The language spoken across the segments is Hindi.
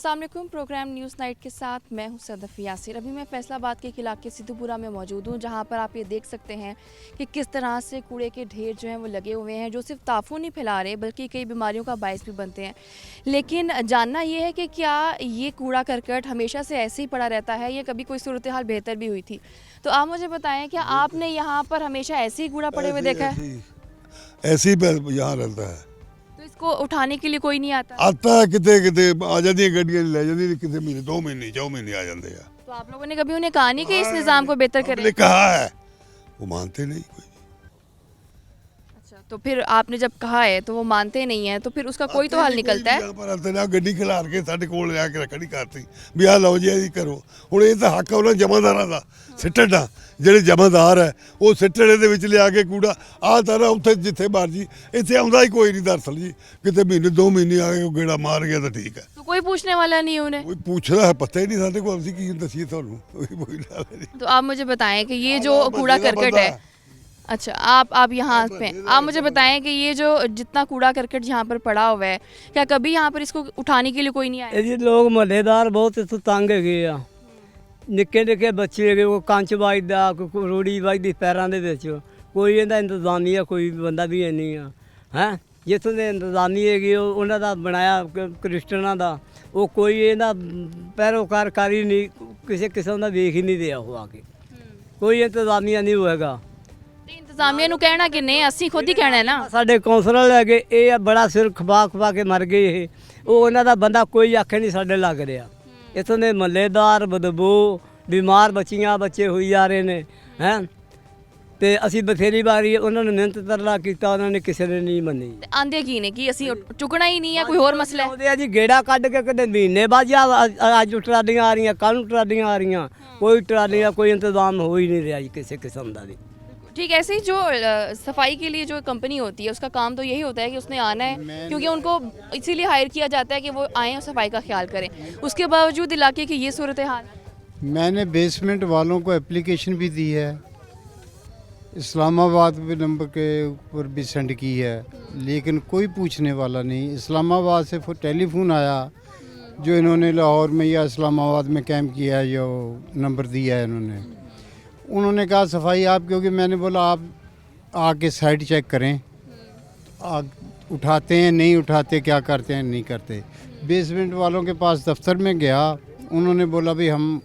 अस्सलाम वालेकुम। प्रोग्राम न्यूज़ नाइट के साथ मैं हूं सदफ यासिर। अभी मैं फैसलाबाद के एक इलाके सिद्धूपुरा में मौजूद हूं, जहां पर आप ये देख सकते हैं कि किस तरह से कूड़े के ढेर जो हैं वो लगे हुए हैं, जो सिर्फ ताफू नहीं फैला रहे बल्कि कई बीमारियों का बायस भी बनते हैं। लेकिन जानना ये है कि क्या ये कूड़ा करकट हमेशा से ऐसे ही पड़ा रहता है या कभी कोई सूरत हाल बेहतर भी हुई थी? तो आप मुझे बताएं, क्या आपने यहाँ पर हमेशा ऐसे ही कूड़ा पड़े हुए देखा है? ऐसे ही यहाँ रहता है। तो इसको उठाने के लिए कोई नहीं आता? आता है किते किते आ जाती गड्डियां ले जाती, किते महीने 2 महीने 4 महीने आ जाते हैं। तो आप लोगों ने कभी उन्हें कहा नहीं कि इस निज़ाम को बेहतर करें? हमने कहा है, वो मानते नहीं कोई। अच्छा, तो फिर आपने जब कहा है तो वो मानते नहीं है, तो फिर उसका कोई तो हल निकलता है? यहाँ पर आते ना गड्डी खिलार के साढ़े कोल आके रखड़ी करती भी आ लो जी ऐसी करो। ਹੁਣ ਇਹ ਤਾਂ ਹੱਕ ਉਹਨਾਂ ਜਮਾਦਾਰਾਂ ਦਾ ਸਿੱਟਣ ਦਾ। ਜਿਹੜੇ ਜਮਾਦਾਰ ਹੈ ਉਹ ਸਿੱਟਣੇ ਦੇ ਵਿੱਚ ਲਿਆ ਕੇ ਕੂੜਾ ਆਹ ਤਰ੍ਹਾਂ ਉੱਥੇ ਜਿੱਥੇ ਮਰਜੀ ਇੱਥੇ ਆਉਂਦਾ ਹੀ ਕੋਈ ਨਹੀਂ ਦਰਅਸਲ ਜੀ। ਕਿਤੇ ਮਹੀਨੇ 2 ਮਹੀਨੇ ਆ ਕੇ ਗੇੜਾ ਮਾਰ ਗਿਆ ਤਾਂ ਠੀਕ ਹੈ। तो कोई पूछने वाला नहीं है उन्हें? ਕੋਈ ਪੁੱਛਦਾ ਹੈ ਪਤਾ ਹੀ ਨਹੀਂ ਸਾਡੇ ਕੋਲ, ਅਸੀਂ ਕੀ ਦੱਸੀਏ ਤੁਹਾਨੂੰ। ਕੋਈ ਗੱਲ ਨਹੀਂ। तो आप मुझे बताएं कि ये जो कूड़ा करकट है, अच्छा आप यहाँ पे आप मुझे बताएं कि ये जो जितना कूड़ा करकट यहाँ पर पड़ा हुआ है, क्या कभी यहाँ पर इसको उठाने के लिए कोई नहीं आया? जी लोग महल्लेदार बहुत इतों तंग है। ਨਿੱਕੇ ਨਿੱਕੇ ਬੱਚੇ ਹੈਗੇ, ਉਹ ਕੰਚ ਵੱਜਦਾ, ਕੋਈ ਰੋੜੀ ਵੱਜਦੀ ਪੈਰਾਂ ਦੇ ਵਿੱਚ, ਕੋਈ ਇਹਦਾ ਇੰਤਜ਼ਾਮੀਆ ਕੋਈ ਬੰਦਾ ਵੀ ਨਹੀਂ ਆ ਹੈ। ਜਿੱਥੋਂ ਦੇ ਇੰਤਜ਼ਾਮੀ ਹੈਗੇ ਉਹਨਾਂ ਦਾ ਬਣਾਇਆ ਕ੍ਰਿਸਚਨਾਂ ਦਾ, ਉਹ ਕੋਈ ਇਹਦਾ ਪੈਰੋਕਾਰਕਾਰੀ ਨਹੀਂ, ਕਿਸੇ ਕਿਸਮ ਦਾ ਵੇਖ ਹੀ ਨਹੀਂ ਰਿਹਾ। ਉਹ ਆ ਕੇ ਕੋਈ ਇੰਤਜ਼ਾਮੀਆ ਨਹੀਂ ਹੋਏਗਾ। ਤੇ ਇੰਤਜ਼ਾਮੀਆ ਨੂੰ ਕਹਿਣਾ ਕਿ ਨਹੀਂ, ਅਸੀਂ ਖੁਦ ਹੀ ਕਹਿਣਾ ਹੈ ਨਾ। ਸਾਡੇ ਕੌਂਸਲਰ ਹੈਗੇ, ਇਹ ਬੜਾ ਸਿਰ ਖਪਾ ਖਪਾ ਕੇ ਮਰ ਗਏ। ਇਹ ਉਹ ਉਹਨਾਂ ਦਾ ਬੰਦਾ ਕੋਈ ਆਖੇ ਨਹੀਂ ਸਾਡੇ ਲੱਗ ਰਿਹਾ। ਇੱਥੋਂ ਦੇ ਮਹੱਲੇਦਾਰ ਬਦਬੂ ਬਿਮਾਰ ਬੱਚੇ ਹੋਈ ਜਾ ਰਹੇ ਨੇ ਹੈ। ਤੇ ਅਸੀਂ ਬਥੇਰੀ ਵਾਰੀ ਉਹਨਾਂ ਨੂੰ ਮਿਹਨਤ ਤਰਲਾ ਕੀਤਾ, ਉਹਨਾਂ ਨੇ ਕਿਸੇ ਨੇ ਨਹੀਂ ਮੰਨੀ। ਤੇ ਆਂਦੇ ਕੀ ਨੇ ਕਿ ਅਸੀਂ ਚੁੱਕਣਾ ਹੀ ਨਹੀਂ ਹੈ, ਕੋਈ ਹੋਰ ਮਸਲਾ ਹੈ? ਆਉਂਦੇ ਆ ਜੀ ਗੇੜਾ ਕੱਢ ਕੇ ਕਦੇ ਮਹੀਨੇ ਬਾਅਦ ਜਾਂ ਅੱਜ ਟਰਾਲੀਆਂ ਆ ਰਹੀਆਂ, ਕੱਲ੍ਹ ਨੂੰ ਟਰਾਲੀਆਂ ਆ ਰਹੀਆਂ, ਕੋਈ ਟਰਾਲੀਆਂ ਕੋਈ ਇੰਤਜ਼ਾਮ ਹੋ ਹੀ ਨਹੀਂ ਰਿਹਾ ਜੀ ਕਿਸੇ किस्म ਦਾ भी। ठीक, ऐसे ही जो सफाई के लिए जो कंपनी होती है उसका काम तो यही होता है कि उसने आना है, क्योंकि उनको इसीलिए हायर किया जाता है कि वो आएँ और सफाई का ख्याल करें। उसके बावजूद इलाके की ये सूरत हाल है। मैंने बेसमेंट वालों को एप्लीकेशन भी दी है, इस्लामाबाद के नंबर के ऊपर भी सेंड की है, लेकिन कोई पूछने वाला नहीं। इस्लामाबाद से टेलीफोन आया, जो इन्होंने लाहौर में या इस्लामाबाद में कैंप किया है, जो नंबर दिया है उन्होंने कहा सफाई आप, क्योंकि मैंने बोला आप आके साइड चेक करें, उठाते हैं नहीं उठाते, क्या करते हैं नहीं करते। बेसमेंट वालों के पास दफ्तर में गया, उन्होंने बोला भाई हम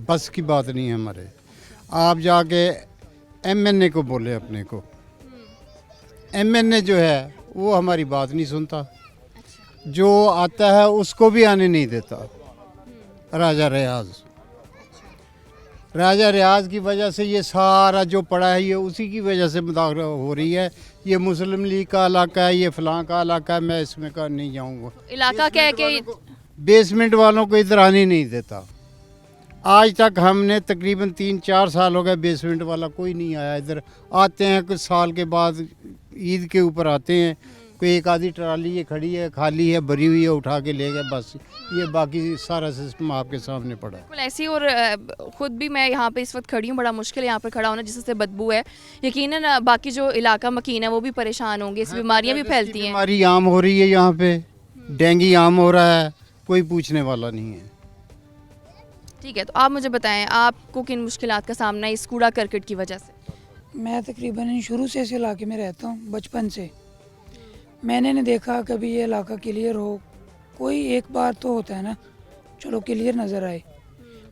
बस की बात नहीं है हमारे, आप जाके MNA को बोले अपने को। MNA जो है वो हमारी बात नहीं सुनता, जो आता है उसको भी आने नहीं देता। राजा रियाज की वजह से ये सारा जो पड़ा है ये उसी की वजह से मुदाखला हो रही है। ये मुस्लिम लीग का इलाका है, ये फलां का इलाका है, मैं इसमें का नहीं जाऊँगा। इलाका क्या है कि बेसमेंट वालों को इधर आने नहीं देता। आज तक हमने तकरीबन 3-4 साल हो गए, बेसमेंट वाला कोई नहीं आया इधर। आते हैं कुछ साल के बाद, ईद के ऊपर आते हैं, कोई एक आधी ट्राली ये खड़ी है, खाली है, भरी हुई है, उठा के ले गए बस। ये बाकी सारा सिस्टम आपके सामने पड़ा है। बिल्कुल ऐसी। और ख़ुद भी मैं यहाँ पे इस वक्त खड़ी हूँ, बड़ा मुश्किल है यहाँ पर खड़ा होना जिससे बदबू है। यकीनन बाकी जो इलाका मकीन है वो भी परेशान होंगे, इस बीमारियाँ भी फैलती हैं। बीमारी आम हो रही है यहाँ पे, डेंगू आम हो रहा है, कोई पूछने वाला नहीं है। ठीक है, तो आप मुझे बताएं आपको किन मुश्किलात का सामना है इस कूड़ा करकट की वजह से? मैं तकरीबन शुरू से इस इलाके में रहता हूँ, बचपन से। मैंने नहीं देखा कभी ये इलाका क्लियर हो। कोई एक बार तो होता है ना, चलो क्लियर नज़र आए।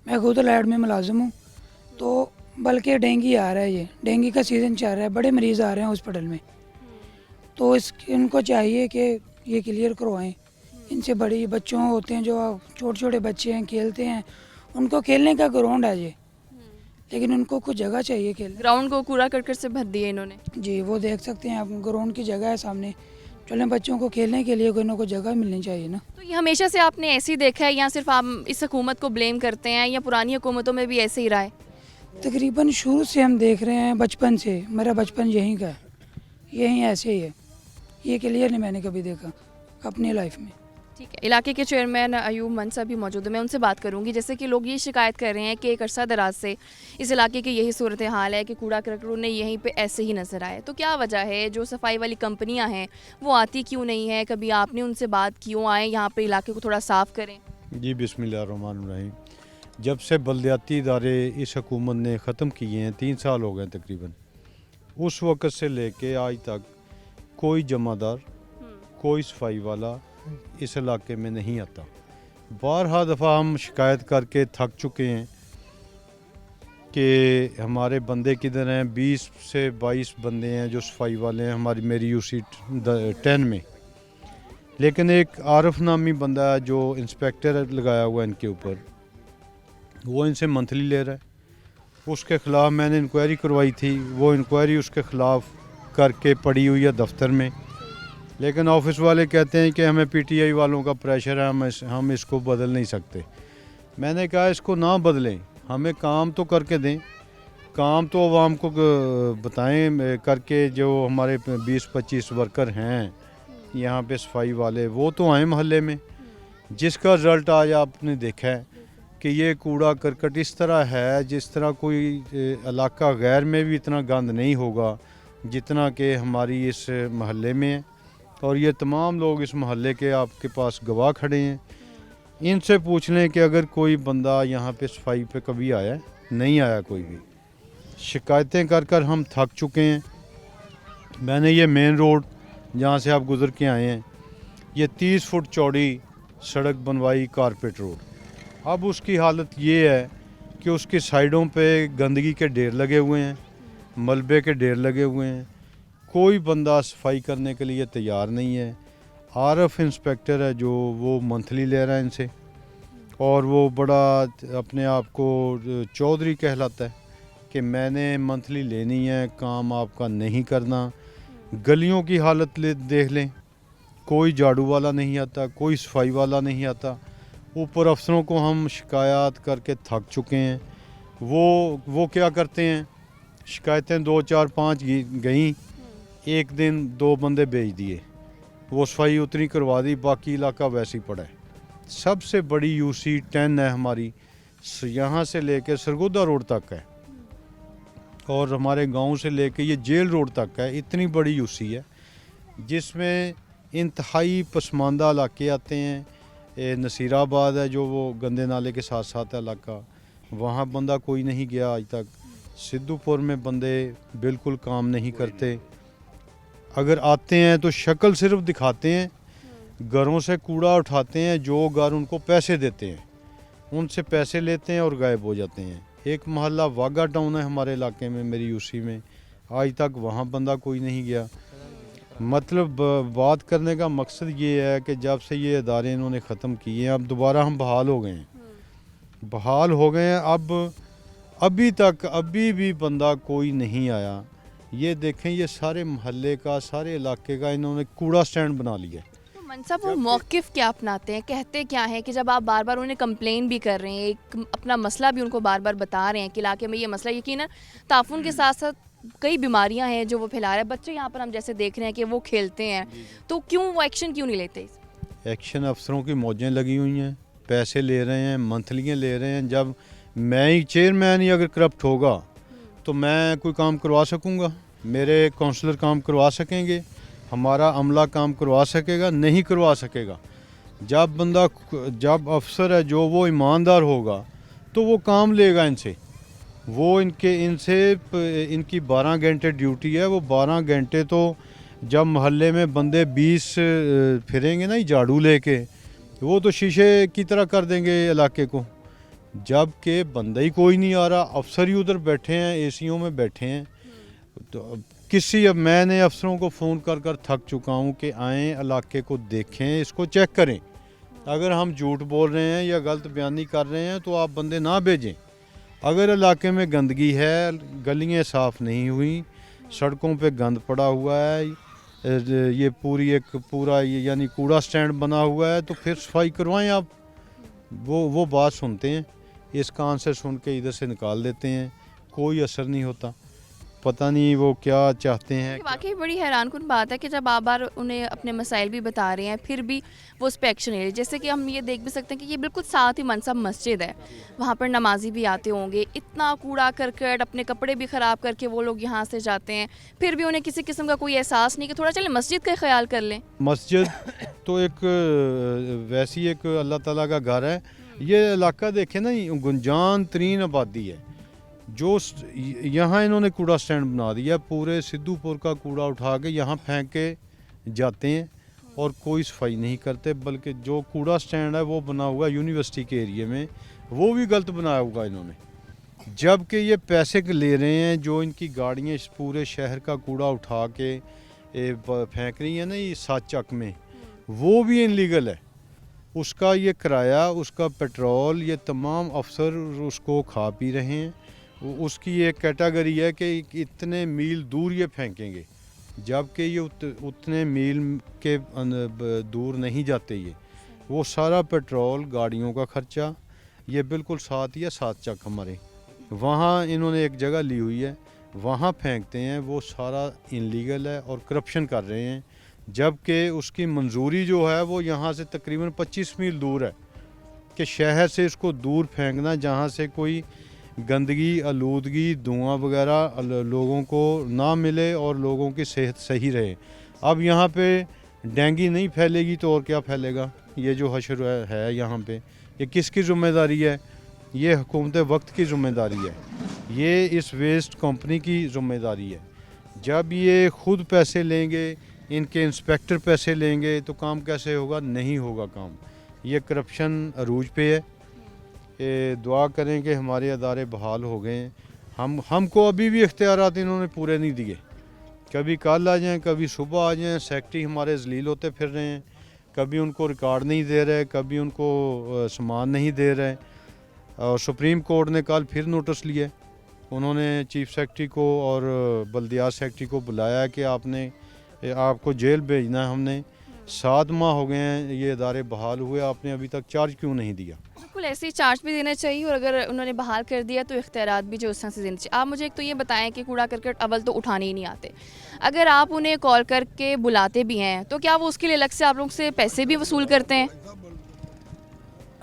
मैं खुद लैड में मुलाजिम हूँ, तो बल्कि डेंगू आ रहा है, ये डेंगू का सीज़न चल रहा है, बड़े मरीज़ आ रहे हैं हॉस्पिटल में। तो इनको चाहिए कि ये क्लियर करवाएं। इनसे बड़ी बच्चों होते हैं, जो छोटे छोटे बच्चे हैं, खेलते हैं, उनको खेलने का ग्राउंड है ये, लेकिन उनको कुछ जगह चाहिए खेलने। ग्राउंड को कूड़ा करकट से भर दिए इन्होंने। जी, वो देख सकते हैं आप, ग्राउंड की जगह है सामने। चले बच्चों को खेलने के लिए कोई ना कोई जगह मिलनी चाहिए ना। तो ये हमेशा से आपने ऐसे ही देखा है या सिर्फ आप इस हुकूमत को ब्लेम करते हैं, या पुरानी हुकूमतों में भी ऐसे ही रहा है? तकरीबन शुरू से हम देख रहे हैं, बचपन से। मेरा बचपन यहीं का है, यहीं ऐसे ही है। ये क्लियर नहीं मैंने कभी देखा अपनी लाइफ में। ठीक है, इलाके के चेयरमैन अयूब मनसा भी मौजूद है, मैं उनसे बात करूंगी। जैसे कि लोग ये शिकायत कर रहे हैं कि एक अरसा दराज से इस इलाके की यही सूरत हाल है कि कूड़ा करकट उन्हें यहीं पे ऐसे ही नज़र आए। तो क्या वजह है, जो सफाई वाली कंपनियां हैं वो आती क्यों नहीं है? कभी आपने उनसे बात क्यों आए यहाँ पे इलाके को थोड़ा साफ़ करें? जी बिस्मिल्लाहिर्रहमानिर्रहीम। जब से बलदियाती इदारे इस हुकूमत ने ख़त्म किए हैं, 3 साल हो गए तकरीबन, उस वक़्त से लेके आज तक कोई जमादार, कोई सफाई वाला इस इलाके में नहीं आता। बारहा दफ़ा हम शिकायत करके थक चुके हैं कि हमारे बंदे किधर हैं। 20 से 22 बंदे हैं जो सफाई वाले हैं हमारी मेरी यूसी 10 में, लेकिन एक आरफ नामी बंदा है जो इंस्पेक्टर लगाया हुआ है इनके ऊपर, वो इनसे मंथली ले रहा है। उसके ख़िलाफ़ मैंने इंक्वायरी करवाई थी, वो इंक्वायरी उसके ख़िलाफ़ करके पड़ी हुई है दफ्तर में, लेकिन ऑफिस वाले कहते हैं कि हमें पीटीआई वालों का प्रेशर है, हम इसको बदल नहीं सकते। मैंने कहा इसको ना बदलें, हमें काम तो करके दें, काम तो आवाम को बताएं करके। जो हमारे 20-25 वर्कर हैं यहाँ पे सफाई वाले, वो तो आए मोहल्ले में, जिसका रिज़ल्ट आज आपने देखा है कि ये कूड़ा करकट इस तरह है जिस तरह कोई इलाका गैर में भी इतना गंद नहीं होगा जितना कि हमारी इस मोहल्ले में है। और ये तमाम लोग इस मोहल्ले के आपके पास गवाह खड़े हैं, इनसे पूछ लें कि अगर कोई बंदा यहाँ पे सफाई पे कभी आया है, नहीं आया कोई भी। शिकायतें कर कर हम थक चुके हैं। मैंने ये मेन रोड जहाँ से आप गुज़र के आए हैं, ये 30 फुट चौड़ी सड़क बनवाई, कारपेट रोड। अब उसकी हालत ये है कि उसकी साइडों पे गंदगी के ढेर लगे हुए हैं, मलबे के ढेर लगे हुए हैं, कोई बंदा सफाई करने के लिए तैयार नहीं है। आरफ इंस्पेक्टर है जो वो मंथली ले रहा है इनसे, और वो बड़ा अपने आप को चौधरी कहलाता है कि मैंने मंथली लेनी है, काम आपका नहीं करना। गलियों की हालत देख लें, कोई झाड़ू वाला नहीं आता, कोई सफाई वाला नहीं आता। ऊपर अफसरों को हम शिकायत करके थक चुके हैं। वो क्या करते हैं, शिकायतें 2 4 5 गई, एक दिन 2 बंदे भेज दिए, वो सफाई उतनी करवा दी, बाकी इलाका वैसे ही पड़ा है। सबसे बड़ी यूसी 10 है हमारी, यहाँ से लेके सरगोदा रोड तक है, और हमारे गांव से लेके ये जेल रोड तक है। इतनी बड़ी यूसी है जिसमें इंतहाई पसमानदा इलाके आते हैं। नसीराबाद है जो वो गंदे नाले के साथ साथ है इलाका, वहाँ बंदा कोई नहीं गया आज तक। सिद्धूपुर में बंदे बिल्कुल काम नहीं करते, अगर आते हैं तो शक्ल सिर्फ दिखाते हैं, घरों से कूड़ा उठाते हैं, जो घर उनको पैसे देते हैं उनसे पैसे लेते हैं और गायब हो जाते हैं। एक मोहल्ला वाघा टाउन है हमारे इलाके में, मेरी यूसी में, आज तक वहाँ बंदा कोई नहीं गया। मतलब बात करने का मकसद ये है कि जब से ये इदारे इन्होंने ख़त्म किए हैं, अब दोबारा हम बहाल हो गए हैं, बहाल हो गए हैं। अब अभी तक अभी भी बंदा कोई नहीं आया। ये देखें, ये सारे मोहल्ले का, सारे इलाके का इन्होंने कूड़ा स्टैंड बना लिया। तो मन साहब वो मौक़िफ़ क्या अपनाते हैं, कहते क्या हैं कि जब आप बार बार उन्हें कंप्लेन भी कर रहे हैं, एक अपना मसला भी उनको बार बार बता रहे हैं कि इलाके में ये मसला, यकीनन ताफुन के साथ साथ कई बीमारियां हैं जो वो फैला रहे हैं, बच्चे यहाँ पर हम जैसे देख रहे हैं कि वो खेलते हैं, तो क्यों वो एक्शन क्यों नहीं लेते? एक्शन अफसरों की मौजें लगी हुई हैं, पैसे ले रहे हैं, मंथलियाँ ले रहे हैं। जब मैं ही चेयरमैन ही अगर करप्ट होगा तो मैं कोई काम करवा सकूँगा? मेरे काउंसलर काम करवा सकेंगे? हमारा अमला काम करवा सकेगा? नहीं करवा सकेगा। जब अफसर है जो वो ईमानदार होगा तो वो काम लेगा इनसे। वो इनकी 12 घंटे ड्यूटी है, वो 12 घंटे तो जब मोहल्ले में बंदे 20 फिरेंगे ना झाड़ू लेके, वो तो शीशे की तरह कर देंगे इलाके को। जब के बंदा ही कोई नहीं आ रहा, अफसर ही उधर बैठे हैं, एसीओं में बैठे हैं। तो अब मैंने अफसरों को फ़ोन कर कर थक चुका हूँ कि आएँ, इलाके को देखें, इसको चेक करें। अगर हम झूठ बोल रहे हैं या गलत बयानी कर रहे हैं तो आप बंदे ना भेजें। अगर इलाके में गंदगी है, गलियाँ साफ़ नहीं हुई, सड़कों पे गंद पड़ा हुआ है, ये पूरा यानी कूड़ा स्टैंड बना हुआ है, तो फिर सफाई करवाएं आप। वो बात सुनते हैं, इस कान से सुन के इधर से निकाल देते हैं, कोई असर नहीं होता। पता नहीं वो क्या चाहते हैं। वाकई बड़ी हैरानकुन बात है कि जब आप बार उन्हें अपने मसाइल भी बता रहे हैं फिर भी वो उस पर एक्शन ले रहे हैं। जैसे कि हम ये देख भी सकते हैं कि ये बिल्कुल साथ ही मनसब मस्जिद है, वहाँ पर नमाजी भी आते होंगे, इतना कूड़ा करकट अपने कपड़े भी ख़राब करके वो लोग यहाँ से जाते हैं, फिर भी उन्हें किसी किस्म का कोई एहसास नहीं कि थोड़ा चले मस्जिद का ख्याल कर लें। मस्जिद तो एक वैसी एक अल्लाह ताला का घर है। ये इलाका देखें ना, गुंजान तरीन आबादी है। जो यहाँ इन्होंने कूड़ा स्टैंड बना दिया, पूरे सिद्धूपुर का कूड़ा उठा के यहाँ फेंक के जाते हैं और कोई सफाई नहीं करते। बल्कि जो कूड़ा स्टैंड है वो बना हुआ यूनिवर्सिटी के एरिए में, वो भी गलत बनाया हुआ इन्होंने। जबकि ये पैसे ले रहे हैं, जो इनकी गाड़ियाँ इस पूरे शहर का कूड़ा उठा के फेंक रही हैं ना ये 7 चक में, वो भी इनलीगल है। उसका ये किराया, उसका पेट्रोल, ये तमाम अफसर उसको खा पी रहे हैं। उसकी एक कैटेगरी है कि इतने मील दूर ये फेंकेंगे, जबकि ये उतने मील के दूर नहीं जाते। ये वो सारा पेट्रोल, गाड़ियों का खर्चा, ये बिल्कुल साथ ही है 7 चक हमारे। वहाँ इन्होंने एक जगह ली हुई है, वहाँ फेंकते हैं। वो सारा इनलीगल है और करप्शन कर रहे हैं। जबकि उसकी मंजूरी जो है वो यहाँ से तकरीबन 25 मील दूर है कि शहर से इसको दूर फेंकना, जहाँ से कोई गंदगी, आलूदगी, धुआं वगैरह लोगों को ना मिले और लोगों की सेहत सही रहे। अब यहाँ पे डेंगू नहीं फैलेगी तो और क्या फैलेगा? ये जो हशर है यहाँ पे, ये किसकी ज़िम्मेदारी है? ये हुकूमत वक्त की ज़िम्मेदारी है, ये इस वेस्ट कंपनी की ज़िम्मेदारी है। जब ये खुद पैसे लेंगे, इनके इंस्पेक्टर पैसे लेंगे, तो काम कैसे होगा? नहीं होगा काम। ये करप्शन अरूज पे है। दुआ करें कि हमारे अदारे बहाल हो गए हैं। हमको अभी भी इख्तियारात इन्होंने पूरे नहीं दिए। कभी कल आ जाएं, कभी सुबह आ जाएं। सेक्रेटरी हमारे जलील होते फिर रहे हैं, कभी उनको रिकॉर्ड नहीं दे रहे, कभी उनको सामान नहीं दे रहे। और सुप्रीम कोर्ट ने कल फिर नोटिस लिए। उन्होंने चीफ सेक्रेटरी को और बल्दियात सेक्रेटरी को बुलाया कि आपको जेल भेजना है। हमने 7 माह हो गए हैं ये इदारे बहाल हुए, आपने अभी तक चार्ज क्यों नहीं दिया? बिल्कुल ऐसे ही चार्ज भी देना चाहिए, और अगर उन्होंने बहाल कर दिया तो इख्तियारात भी जो उस तरह से देने चाहिए। आप मुझे एक तो ये बताएं कि कूड़ा करकट अव्वल तो उठाने ही नहीं आते, अगर आप उन्हें कॉल करके बुलाते भी हैं तो क्या वो उसके लिए अलग से आप लोग से पैसे भी वसूल करते हैं?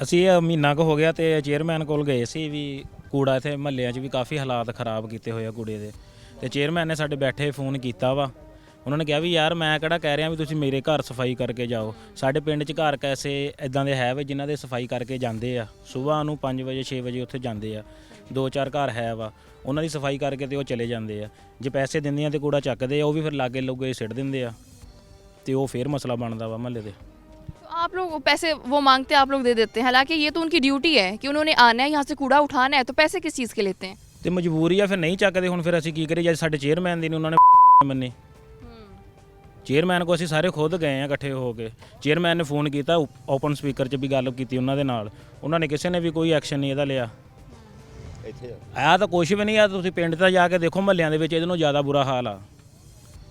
ਅਸੀਂ ਇਹ ਮਹੀਨਾ ਕੁ ਹੋ ਗਿਆ ਤੇ ਚੇਅਰਮੈਨ ਕੋਲ ਗਏ ਸੀ ਵੀ ਕੂੜਾ ਇੱਥੇ ਮਹੱਲਿਆਂ 'ਚ ਵੀ ਕਾਫੀ ਹਾਲਾਤ ਖਰਾਬ ਕੀਤੇ ਹੋਏ ਆ ਕੂੜੇ ਦੇ, ਤੇ ਚੇਅਰਮੈਨ ਨੇ ਸਾਡੇ ਬੈਠੇ ਫੋਨ ਕੀਤਾ ਵਾ। ਉਹਨਾਂ ਨੇ ਕਿਹਾ ਵੀ ਯਾਰ ਮੈਂ ਕਿਹੜਾ ਕਹਿ ਰਿਹਾ ਵੀ ਤੁਸੀਂ ਮੇਰੇ ਘਰ ਸਫਾਈ ਕਰਕੇ ਜਾਓ। ਸਾਡੇ ਪਿੰਡ 'ਚ ਘਰ ਕੈਸੇ ਇਦਾਂ ਦੇ ਹੈ ਵੇ ਜਿਨ੍ਹਾਂ ਦੇ ਸਫਾਈ ਕਰਕੇ ਜਾਂਦੇ ਆ, ਸਵੇਰ ਨੂੰ 5 ਵਜੇ 6 ਵਜੇ ਉੱਥੇ ਜਾਂਦੇ ਆ। 2-4 ਘਰ ਹੈ ਵਾ, ਉਹਨਾਂ ਦੀ ਸਫਾਈ ਕਰਕੇ ਤੇ ਉਹ ਚਲੇ ਜਾਂਦੇ ਆ। ਜੇ ਪੈਸੇ ਦਿੰਦੇ ਆ ਤੇ ਕੂੜਾ ਚੱਕਦੇ ਆ, ਉਹ ਵੀ ਫਿਰ ਲਾਗੇ ਲੋਗੇ ਸਿੱਟ ਦਿੰਦੇ ਆ, ਤੇ ਉਹ ਫਿਰ ਮਸਲਾ ਬਣਦਾ ਵਾ ਮਹੱਲੇ ਦੇ। तो आप लोग पैसे वो मांगते हैं, आप लोग दे देते हैं, हालांकि ये तो उनकी ड्यूटी है कि उन्होंने आना है यहाँ से कूड़ा उठाना है, तो पैसे किस चीज़ के लेते हैं? ਤੇ ਮਜਬੂਰੀ ਆ, ਫਿਰ ਨਹੀਂ ਚੱਕਦੇ। ਹੁਣ ਫਿਰ ਅਸੀਂ ਕੀ ਕਰੀਏ? ਜਦ ਸਾਡੇ ਚੇਅਰਮੈਨ ਦੀ ਨਹੀਂ ਉਹਨਾਂ ਨੇ ਮੰਨੀ। ਚੇਅਰਮੈਨ ਕੋ ਅਸੀਂ ਸਾਰੇ ਖੁਦ ਗਏ ਆ ਇਕੱਠੇ ਹੋ ਕੇ। ਚੇਅਰਮੈਨ ਨੇ ਫੋਨ ਕੀਤਾ, ਓਪਨ ਸਪੀਕਰ 'ਚ ਵੀ ਗੱਲ ਕੀਤੀ ਉਹਨਾਂ ਦੇ ਨਾਲ, ਉਹਨਾਂ ਨੇ ਕਿਸੇ ਨੇ ਵੀ ਕੋਈ ਐਕਸ਼ਨ ਨਹੀਂ ਇਹਦਾ ਲਿਆ। ਆ ਤਾਂ ਕੁਛ ਵੀ ਨਹੀਂ ਆ। ਤੁਸੀਂ ਪਿੰਡ 'ਤੇ ਜਾ ਕੇ ਦੇਖੋ, ਮਹੱਲਿਆਂ ਦੇ ਵਿੱਚ ਇਹਦੇ ਨਾਲੋਂ ਜ਼ਿਆਦਾ ਬੁਰਾ ਹਾਲ ਆ।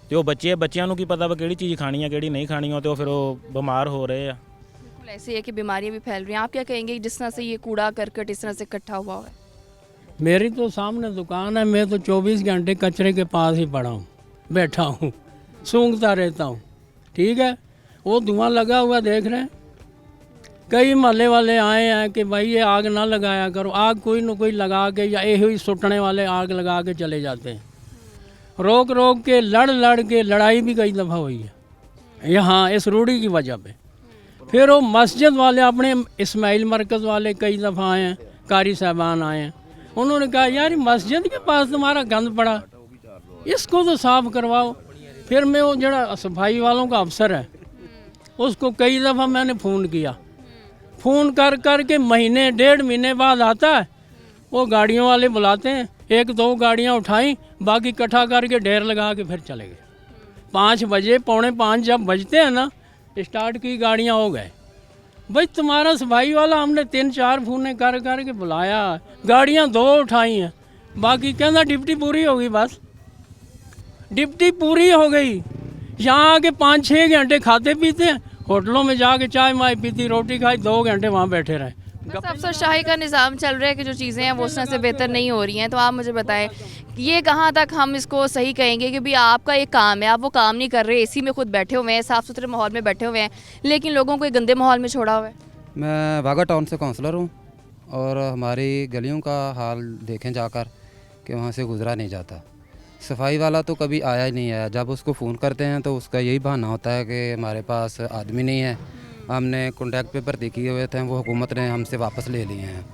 ਤੇ ਉਹ ਬੱਚਿਆਂ ਨੂੰ ਕੀ ਪਤਾ ਵਾ ਕਿਹੜੀ ਚੀਜ਼ ਖਾਣੀ ਆ ਕਿਹੜੀ ਨਹੀਂ ਖਾਣੀ ਆ, ਤੇ ਉਹ ਫਿਰ ਉਹ ਬਿਮਾਰ ਹੋ ਰਹੇ ਆ। बिल्कुल ऐसे है कि बीमारियां भी फैल रही हैं। आप क्या कहेंगे जिस तरह से ये कूड़ा करकट इस तरह से इकट्ठा हुआ है? मेरी तो सामने दुकान है, मैं तो 24 घंटे कचरे के पास ही पड़ा हूँ, बैठा हूँ, सूंघता रहता हूँ। ठीक है, वो धुआं लगा हुआ देख रहे हैं। कई मोहल्ले वाले आए हैं कि भाई ये आग ना लगाया करो। आग कोई न कोई लगा के, या यही हुई सुटने वाले आग लगा के चले जाते हैं। रोक के लड़ के लड़ाई भी कई दफ़ा हुई है यहाँ इस रूढ़ी की वजह पे। फिर वो मस्जिद वाले अपने इस्माइल मरकज़ वाले कई दफ़ा आए हैं, कारी साहबान आए हैं, उन्होंने कहा यार मस्जिद के पास तुम्हारा गंद पड़ा, इसको तो साफ़ करवाओ। फिर मैं वो जरा सफाई वालों का अफसर है उसको कई दफ़ा मैंने फ़ोन किया, फ़ोन कर के महीने 1.5 महीने बाद आता है। वो गाड़ियों वाले बुलाते हैं, 1-2 गाड़ियाँ उठाई, बाकी इकट्ठा करके ढेर लगा के फिर चले गए। 5 बजे 4:45 जब बजते हैं ना, स्टार्ट की गाड़ियाँ हो गए। भाई तुम्हारा सफाई वाला हमने 3-4 फ़ोने कर के बुलाया, गाड़ियाँ 2 उठाई हैं, बाकी कहना डिप्टी पूरी होगी। बस डिप्टी पूरी हो गई। यहाँ आके 5-6 घंटे खाते पीते हैं, होटलों में जाके चाय माय पीती, रोटी खाई, 2 घंटे वहाँ बैठे रहे, बस अफसरशाही का निज़ाम चल रहा है कि जो चीज़ें हैं वो उस तरह से बेहतर नहीं हो रही हैं। तो आप मुझे बताएं ये कहाँ तक हम इसको सही कहेंगे कि भाई आपका एक काम है, आप वो काम नहीं कर रहे, एसी में खुद बैठे हुए हैं, साफ़ सुथरे माहौल में बैठे हुए हैं, लेकिन लोगों को एक गंदे माहौल में छोड़ा हुआ है। मैं वाघा टाउन से काउंसलर हूँ और हमारी गलियों का हाल देखें जाकर कि वहाँ से गुज़रा नहीं जाता। सफाई वाला तो कभी आया ही नहीं है। जब उसको फ़ोन करते हैं तो उसका यही बहाना होता है कि हमारे पास आदमी नहीं है, हमने कॉन्टैक्ट पे भर्ती किए हुए थे, वो हुकूमत ने हमसे वापस ले लिए हैं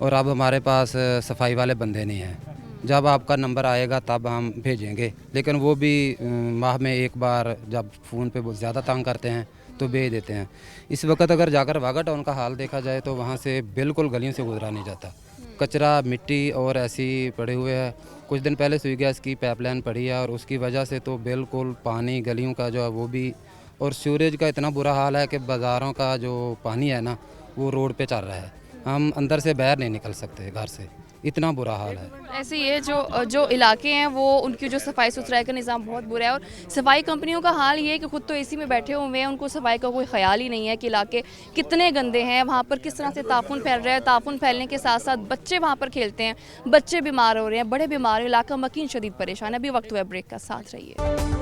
और अब हमारे पास सफाई वाले बंदे नहीं हैं। जब आपका नंबर आएगा तब हम भेजेंगे, लेकिन वो भी माह में एक बार जब फ़ोन पे बहुत ज़्यादा तंग करते हैं तो भेज देते हैं। इस वक्त अगर जाकर वाघा टाउन का हाल देखा जाए तो वहाँ से बिल्कुल गलियों से गुजरा नहीं जाता। कचरा, मिट्टी और ऐसी पड़े हुए हैं। कुछ दिन पहले स्विच गैस की पाइपलाइन पड़ी है और उसकी वजह से तो बिल्कुल पानी गलियों का जो है वो भी, और सीवरेज का इतना बुरा हाल है कि बाज़ारों का जो पानी है ना वो रोड पे चल रहा है। हम अंदर से बाहर नहीं निकल सकते घर से, इतना बुरा हाल है। ऐसे ये जो इलाके हैं वो उनकी जो सफाई सुथराई का निज़ाम बहुत बुरा है और सफाई कंपनियों का हाल ये है कि खुद तो एसी में बैठे हुए हैं, उनको सफाई का कोई ख्याल ही नहीं है कि इलाके कितने गंदे हैं, वहाँ पर किस तरह से ताफुन फैल रहा है। ताफुन फैलने के साथ साथ बच्चे वहाँ पर खेलते हैं, बच्चे बीमार हो रहे हैं, बड़े बीमार, इलाका मकीन शदीद परेशान है। अभी वक्त हुआ ब्रेक का, साथ रहिए।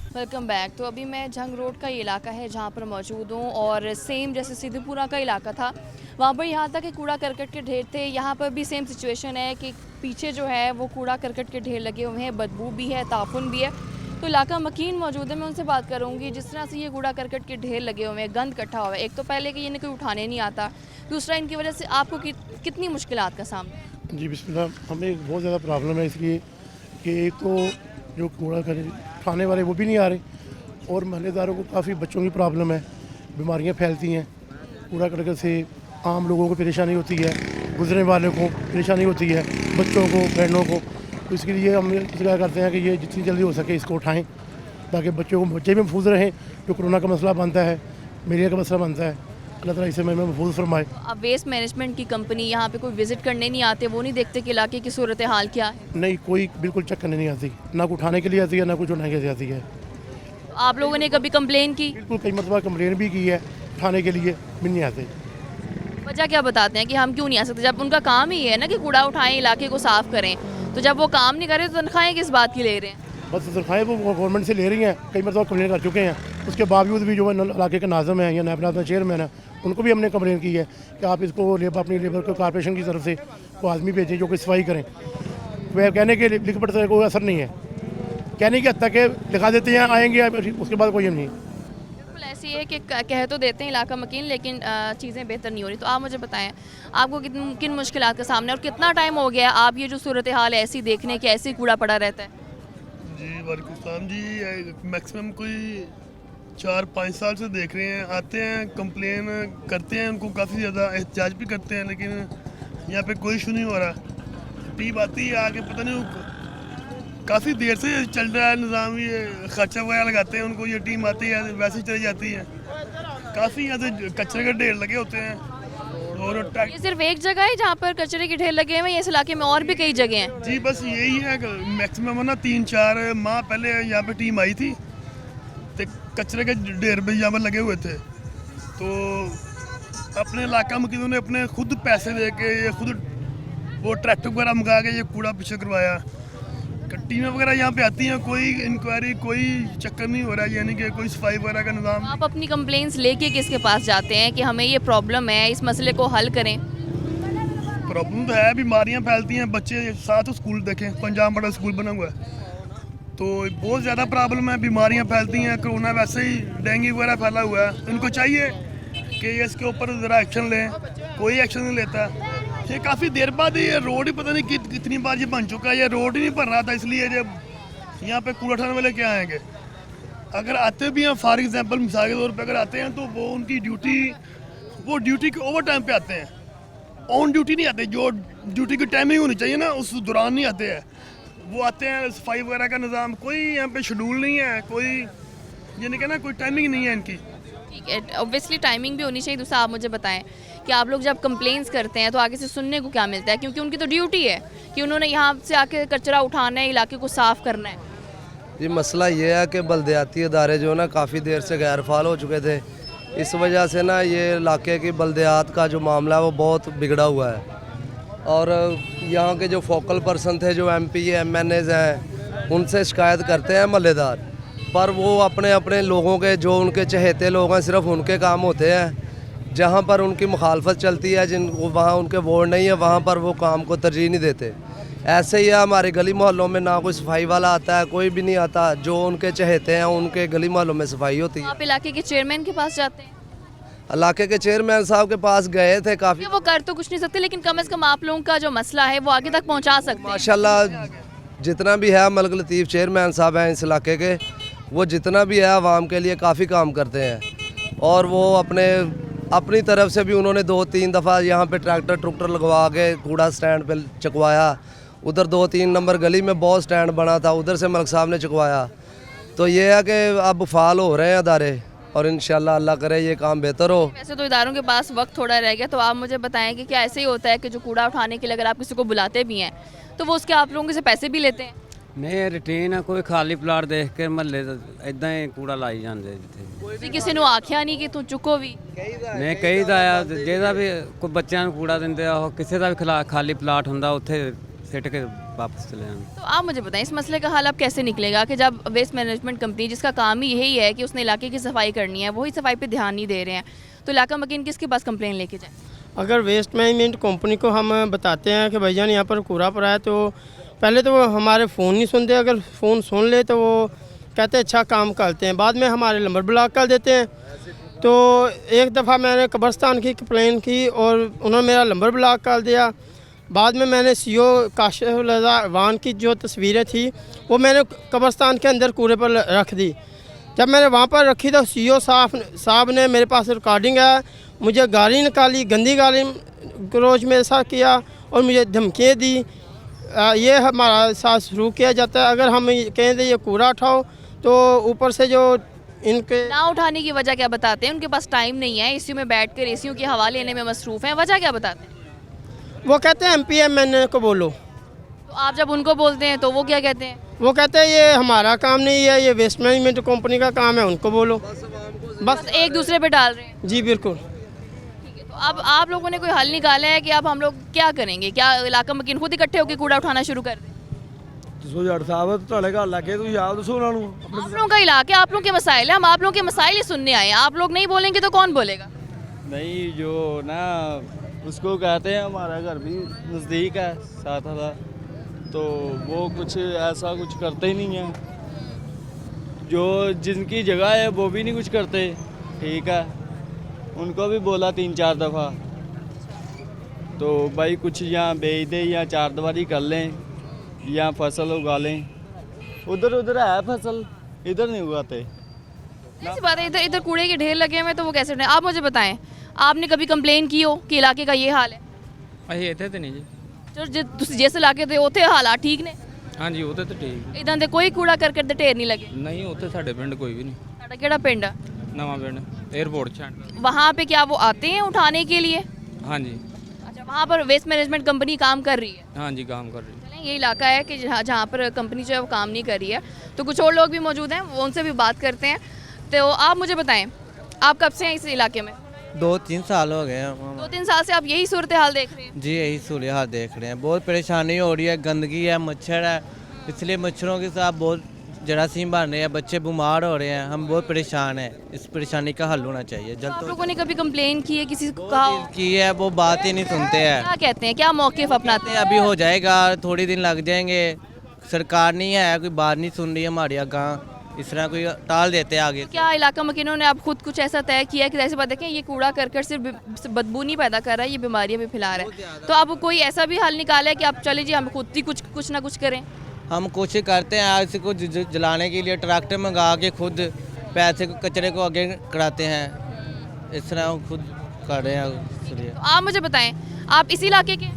Welcome back. तो अभी मैं झंग रोड का ये इलाका है जहाँ पर मौजूद हूँ और सेम जैसे सिद्धूपुरा का इलाका था वहाँ पर यहाँ तक कि कूड़ा करकट के ढेर थे, यहाँ पर भी सेम सिचुएशन है कि पीछे जो है वो कूड़ा करकट के ढेर लगे हुए हैं, बदबू भी है, ताफुन भी है। तो इलाका मकीन मौजूद है, मैं उनसे बात करूँगी। जिस तरह से ये कूड़ा करकट के ढेर लगे हुए हैं, गंद इकट्ठा हुआ है, एक तो पहले कि इन्हें कोई उठाने नहीं आता, दूसरा इनकी वजह से आपको कितनी मुश्किलात का सामना? जी बिस्मिल्लाह, हमें बहुत ज़्यादा प्रॉब्लम है इसलिए कि एक तो जो कूड़ा खाने वाले वो भी नहीं आ रहे और महल्लेदारों को काफ़ी बच्चों की प्रॉब्लम है, बीमारियां फैलती हैं कूड़ा करकट से, आम लोगों को परेशानी होती है, गुजरने वालों को परेशानी होती है, बच्चों को, बहनों को। तो इसके लिए हम क्या करते हैं कि ये जितनी जल्दी हो सके इसको उठाएं ताकि बच्चे भी महफूज रहें। जो कोरोना का मसला बनता है, मलेरिया का मसला बनता है, अल्लाह ताला इसे हमें महफूज फरमाए। अब वेस्ट मैनेजमेंट की कंपनी यहाँ पे कोई विजिट करने नहीं आते, वो नहीं देखते कि इलाके की सूरत हाल क्या है? नहीं, कोई बिल्कुल चेक करने नहीं आती, ना कुछ उठाने के लिए आती है ना कुछ उठाने के लिए आती है। आप लोगों ने कभी कंप्लेन की? बिल्कुल, कई मरतबा कंप्लेन भी की है, उठाने के लिए भी नहीं आते। वजह क्या बताते हैं कि हम क्यों नहीं आ सकते? जब उनका काम ही है ना कि कूड़ा उठाएं, इलाके को साफ करें, तो जब वो काम नहीं करे तो तनख्वाहें किस बात की ले रहे हैं? बस तनख्वाहें वो गवर्नमेंट से ले रही हैं, कई मरतबा कंप्लेन कर चुके हैं। उसके बावजूद भी जो इलाके के नाज़म हैं या नायब नाज़म चेयरमैन है, उनको भी हमने कंप्लेन की है कि आप इसको अपनी लेबर को कॉर्पोरेशन की तरफ से को आदमी भेजें जो कि सफाई करें। वह कहने के लिख पढ़ से कोई असर नहीं है, कहने की हद तक लिखा देते हैं आएंगे, उसके बाद कोई नहीं। बिल्कुल ऐसी है कि कह तो देते हैं इलाका मकीन, लेकिन चीज़ें बेहतर नहीं हो रही। तो आप मुझे बताएं आपको किन मुश्किलात का सामना और कितना टाइम हो गया आप ये जो सूरत हाल है ऐसी देखने के, ऐसे कूड़ा पड़ा रहता है? जी वालेकुम सलाम जी, मैक्सिमम कोई 4-5 साल से देख रहे हैं। आते हैं, कंप्लेन करते हैं, उनको काफ़ी ज़्यादा एहतजाज भी करते हैं, लेकिन यहाँ पे कोई इशू नहीं हो रहा। टीम आती है आके, पता नहीं काफ़ी देर से चल रहा है निज़ाम, ये खर्चा वगैरह लगाते हैं उनको, ये टीम आती है वैसे ही चली जाती है। काफ़ी यहाँ से कचरे के ढेर लगे होते हैं और ये सिर्फ एक जगह है जहाँ पर कचरे के ढेर लगे हुए हैं? इस इलाके में और भी कई जगह हैं? जी बस यही है, मैक्सिमम ना 3-4 माह पहले यहाँ पे टीम आई थी तो कचरे के ढेर भी यहाँ पर लगे हुए थे। तो अपने इलाका में किन्होंने अपने खुद पैसे दे के ये खुद वो ट्रैक्टर वगैरह मंगा के ये कूड़ा पीछे करवाया। टीमें वगैरह यहाँ पे आती हैं, कोई इंक्वायरी, कोई चक्कर नहीं हो रहा है, यानी कि कोई सफाई वगैरह का निज़ाम। आप अपनी कंप्लेंट्स लेके किसके पास जाते हैं कि हमें ये प्रॉब्लम है, इस मसले को हल करें? प्रॉब्लम तो है, बीमारियाँ फैलती हैं, बच्चे साथ स्कूल देखें, पंजाब मॉडल स्कूल बना हुआ है तो बहुत ज़्यादा प्रॉब्लम है, बीमारियाँ फैलती हैं। कोरोना वैसे ही डेंगू वगैरह फैला हुआ है, इनको चाहिए कि ये इसके ऊपर ज़रा एक्शन लें, कोई एक्शन नहीं लेता। ये काफ़ी देर बाद ये रोड ही पता नहीं कितनी बार ये बन चुका है, ये रोड ही नहीं बन रहा था, इसलिए जब यहाँ पे कूड़ा उठाने वाले क्या आएंगे। अगर आते भी हैं, फॉर एग्जांपल मिसाल के तौर पे अगर आते हैं तो वो उनकी ड्यूटी के ओवर टाइम पे आते हैं, ऑन ड्यूटी नहीं आते। जो ड्यूटी की टाइमिंग होनी चाहिए ना उस दौरान नहीं आते हैं, वो आते हैं। सफाई वगैरह का निज़ाम कोई यहाँ पे शेड्यूल नहीं है, कोई ये नहीं कहना कोई टाइमिंग नहीं है इनकी। ठीक है, ऑब्वियसली टाइमिंग भी होनी चाहिए। दूसरा आप मुझे बताएं कि आप लोग जब कंप्लेंट्स करते हैं तो आगे से सुनने को क्या मिलता है, क्योंकि उनकी तो ड्यूटी है कि उन्होंने यहाँ से आके कचरा उठाना है, इलाके को साफ करना है। ये मसला ये है कि बलदियाती इदारे जो ना काफ़ी देर से गैर फाल हो चुके थे। इस वजह से ना ये इलाके की बलदियात का जो मामला है वो बहुत बिगड़ा हुआ है। और यहाँ के जो फोकल पर्सन थे, जो MP MNAs हैं, उनसे शिकायत करते हैं महल्लेदार, पर वो अपने अपने लोगों के, जो उनके चहेते लोग हैं, सिर्फ उनके काम होते हैं। जहाँ पर उनकी मुखालफत चलती है, जिन वहाँ उनके वोट नहीं है, वहाँ पर वो काम को तरजीह नहीं देते। ऐसे ही है हमारे गली मोहल्लों में, ना कोई सफाई वाला आता है, कोई भी नहीं आता। जो उनके चहेते हैं उनके गली मोहल्लों में सफाई होती है। आप इलाके के चेयरमैन के पास जाते हैं? इलाके के चेयरमैन साहब के पास गए थे काफ़ी। वो कर तो कुछ नहीं सकते, लेकिन कम से कम आप लोगों का जो मसला है वो आगे तक पहुंचा सकते हैं। माशाल्लाह जितना भी है मलक लतीफ़ चेयरमैन साहब हैं इस इलाके के, वो जितना भी है आवाम के लिए काफ़ी काम करते हैं। और वो अपनी तरफ से भी उन्होंने 2-3 दफ़ा यहाँ पे ट्रैक्टर लगवा के कूड़ा स्टैंड पे चकवाया। उधर 2-3 नंबर गली में बहुत स्टैंड बना था, उधर से मलक साहब ने चकवाया। तो ये है कि अब फाल हो रहे हैं अदारे, और इंशाल्लाह अल्लाह करे ये काम बेहतर हो। वैसे तो इदारों के पास वक्त थोड़ा रह गया, तो आप मुझे बताएं कि क्या ऐसे ही होता है कि जो कूड़ा उठाने के लिए अगर आप किसी को बुलाते भी हैं तो वो उसके आप लोगों से पैसे भी लेते हैं? नहीं रूटीन है, कोई खाली प्लाट देख के महल्ले इदां ही कूड़ा लाई जाते जिथे। ਤੁਸੀਂ ਕਿਸੇ ਨੂੰ ਆਖਿਆ ਨਹੀਂ ਕਿ ਤੂੰ ਚੁੱਕੋ ਵੀ? ਨਹੀਂ ਕਹੀਦਾ ਆ, ਜਿਹਦਾ ਵੀ ਕੋਈ ਬੱਚਿਆਂ ਨੂੰ ਕੂੜਾ ਦਿੰਦੇ ਆ, ਉਹ ਕਿਸੇ ਦਾ ਵੀ ਖਾਲੀ ਪਲਾਟ ਹੁੰਦਾ ਉੱਥੇ ਸਿੱਟ ਕੇ वापस चले जाएंगे। तो आप मुझे बताएं इस मसले का हल अब कैसे निकलेगा कि जब वेस्ट मैनेजमेंट कंपनी, जिसका काम ही यही है कि उसने इलाके की सफाई करनी है, वही सफाई पे ध्यान नहीं दे रहे हैं, तो इलाका मकीन किसके पास कंप्लेन लेके जाए? अगर वेस्ट मैनेजमेंट कंपनी को हम बताते हैं कि भैया यहाँ पर कूड़ा पड़ा है, तो पहले तो वो हमारे फ़ोन नहीं सुनते। अगर फ़ोन सुन ले तो वो कहते अच्छा काम करते हैं, बाद में हमारे नंबर ब्लॉक कर देते हैं। तो एक दफ़ा मैंने कब्रस्तान की कंप्लेन की और उन्होंने मेरा नंबर ब्लॉक कर दिया। बाद में मैंने CO काशिफ रज़ा वान की जो तस्वीरें थी वो मैंने कब्रस्तान के अंदर कूड़े पर रख दी। जब मैंने वहाँ पर रखी तो CO साहब ने मेरे पास रिकॉर्डिंग है, मुझे गाली निकाली, गंदी गाली गलोच मेरे साथ किया और मुझे धमकियाँ दी। ये हमारा साथ शुरू किया जाता है। अगर हम कहें ये कूड़ा उठाओ तो ऊपर से जो इनके ना उठाने की वजह क्या बताते हैं? उनके पास टाइम नहीं है, AC में बैठ कर AC की हवा लेने में मसरूफ़ हैं, वजह क्या बताते हैं? वो कहते हैं MP MNA को बोलो। तो आप जब उनको बोलते हैं तो वो क्या कहते हैं? वो कहते हैं ये हमारा काम नहीं है, ये वेस्ट मैनेजमेंट कंपनी का काम है, उनको बोलो। बस एक दूसरे पे डाल रहे हैं। जी बिल्कुल। ठीक है, तो अब आप लोगों ने कोई हल निकाला है कि अब हम लोग क्या करेंगे? क्या इलाका मकीन खुद इकट्ठे होकर कूड़ा उठाना शुरू कर दें? आप लोगों का इलाका, आप लोगों के मसाइल है, हम आप लोगों के मसाइल ही सुनने आए हैं। आप लोग नहीं बोलेंगे तो कौन बोलेगा? नहीं, जो ना उसको कहते हैं, हमारा घर भी नज़दीक है 7,000, तो वो कुछ ऐसा कुछ करते ही नहीं है। जो जिनकी जगह है वो भी नहीं कुछ करते। ठीक है, उनको भी बोला 3-4 दफ़ा, तो भाई कुछ यहाँ बेच दे या 4 दीवारी कर लें या फसल उगा लें। उधर है फसल, इधर नहीं उगाते। ऐसी बात है, इधर कूड़े के ढेर लगे हुए हैं तो वो कैसे उठाएं? आप मुझे बताएं, आपने कभी कंप्लेन की हो कि इलाके का ये हाल है? ਅਸੀਂ ਇੱਥੇ ਤੇ ਨਹੀਂ ਜੀ। ਤੁਸੀਂ ਜਿਸ ਇਲਾਕੇ ਦੇ ਉੱਥੇ ਹਾਲਾਤ ਠੀਕ ਨੇ? ਹਾਂਜੀ ਉੱਥੇ ਤੇ ਠੀਕ। ਇਦਾਂ ਦੇ ਕੋਈ ਕੂੜਾ ਕਰਕਟ ਦੇ ਢੇਰ ਨਹੀਂ ਲੱਗੇ? ਨਹੀਂ ਉੱਥੇ ਸਾਡੇ ਪਿੰਡ ਕੋਈ ਵੀ ਨਹੀਂ। ਤੁਹਾਡਾ ਕਿਹੜਾ ਪਿੰਡ ਆ? ਨਵਾਂ ਪਿੰਡ 에ਅਰਪੋਰਟ ਛੱਡ। वहाँ पे क्या वो आते हैं उठाने के लिए? ਹਾਂਜੀ अच्छा, वहाँ पर वेस्ट मैनेजमेंट कंपनी काम कर रही है? ਹਾਂਜੀ काम कर रही है। चलें, ये इलाका है कि जहाँ पर कंपनी जो है वो काम नहीं कर रही है, तो कुछ और लोग भी मौजूद हैं, वो उनसे भी बात करते हैं। तो आप मुझे बताएं, आप कब से हैं इस इलाके में? 2-3 साल हो गए हैं। 2-3 साल से आप यही सूरत हाल देख रहे हैं? जी यही सूरत देख रहे हैं। बहुत परेशानी हो रही है, गंदगी है, मच्छर है, इसलिए मच्छरों के साथ बहुत जरासीम बन रहे हैं, बच्चे बीमार हो रहे हैं, हम बहुत परेशान हैं। इस परेशानी का हल होना चाहिए तो जल्द। आप लोगों ने कभी कंप्लेन की है, किसी को कहा हो? की है, वो बात ही नहीं सुनते हैं। क्या कहते हैं, क्या मौक़िफ़ अपनाते हैं? अभी हो जाएगा, थोड़ी दिन लग जाएंगे, सरकार नहीं है, कोई बात नहीं सुन रही है हमारी गाँव, इस तरह कोई टाल देते हैं आगे। क्या इलाका मकीनों ने अब खुद कुछ ऐसा तय किया है कि ऐसी बात देखें ये कूड़ा करकट सिर्फ बदबू नहीं पैदा कर रहा है, ये बीमारियां भी फैला रहा है, तो अब कोई ऐसा भी हल निकाला है कि आप चले जी हम खुद ही कुछ ना कुछ करें? हम कोशिश करते हैं आज को जलाने के लिए ट्रैक्टर मंगा के खुद पैसे को कचरे को आगे कराते हैं, इस तरह खुद कर रहे हैं। तो आप मुझे बताएं, आप इसी इलाके के?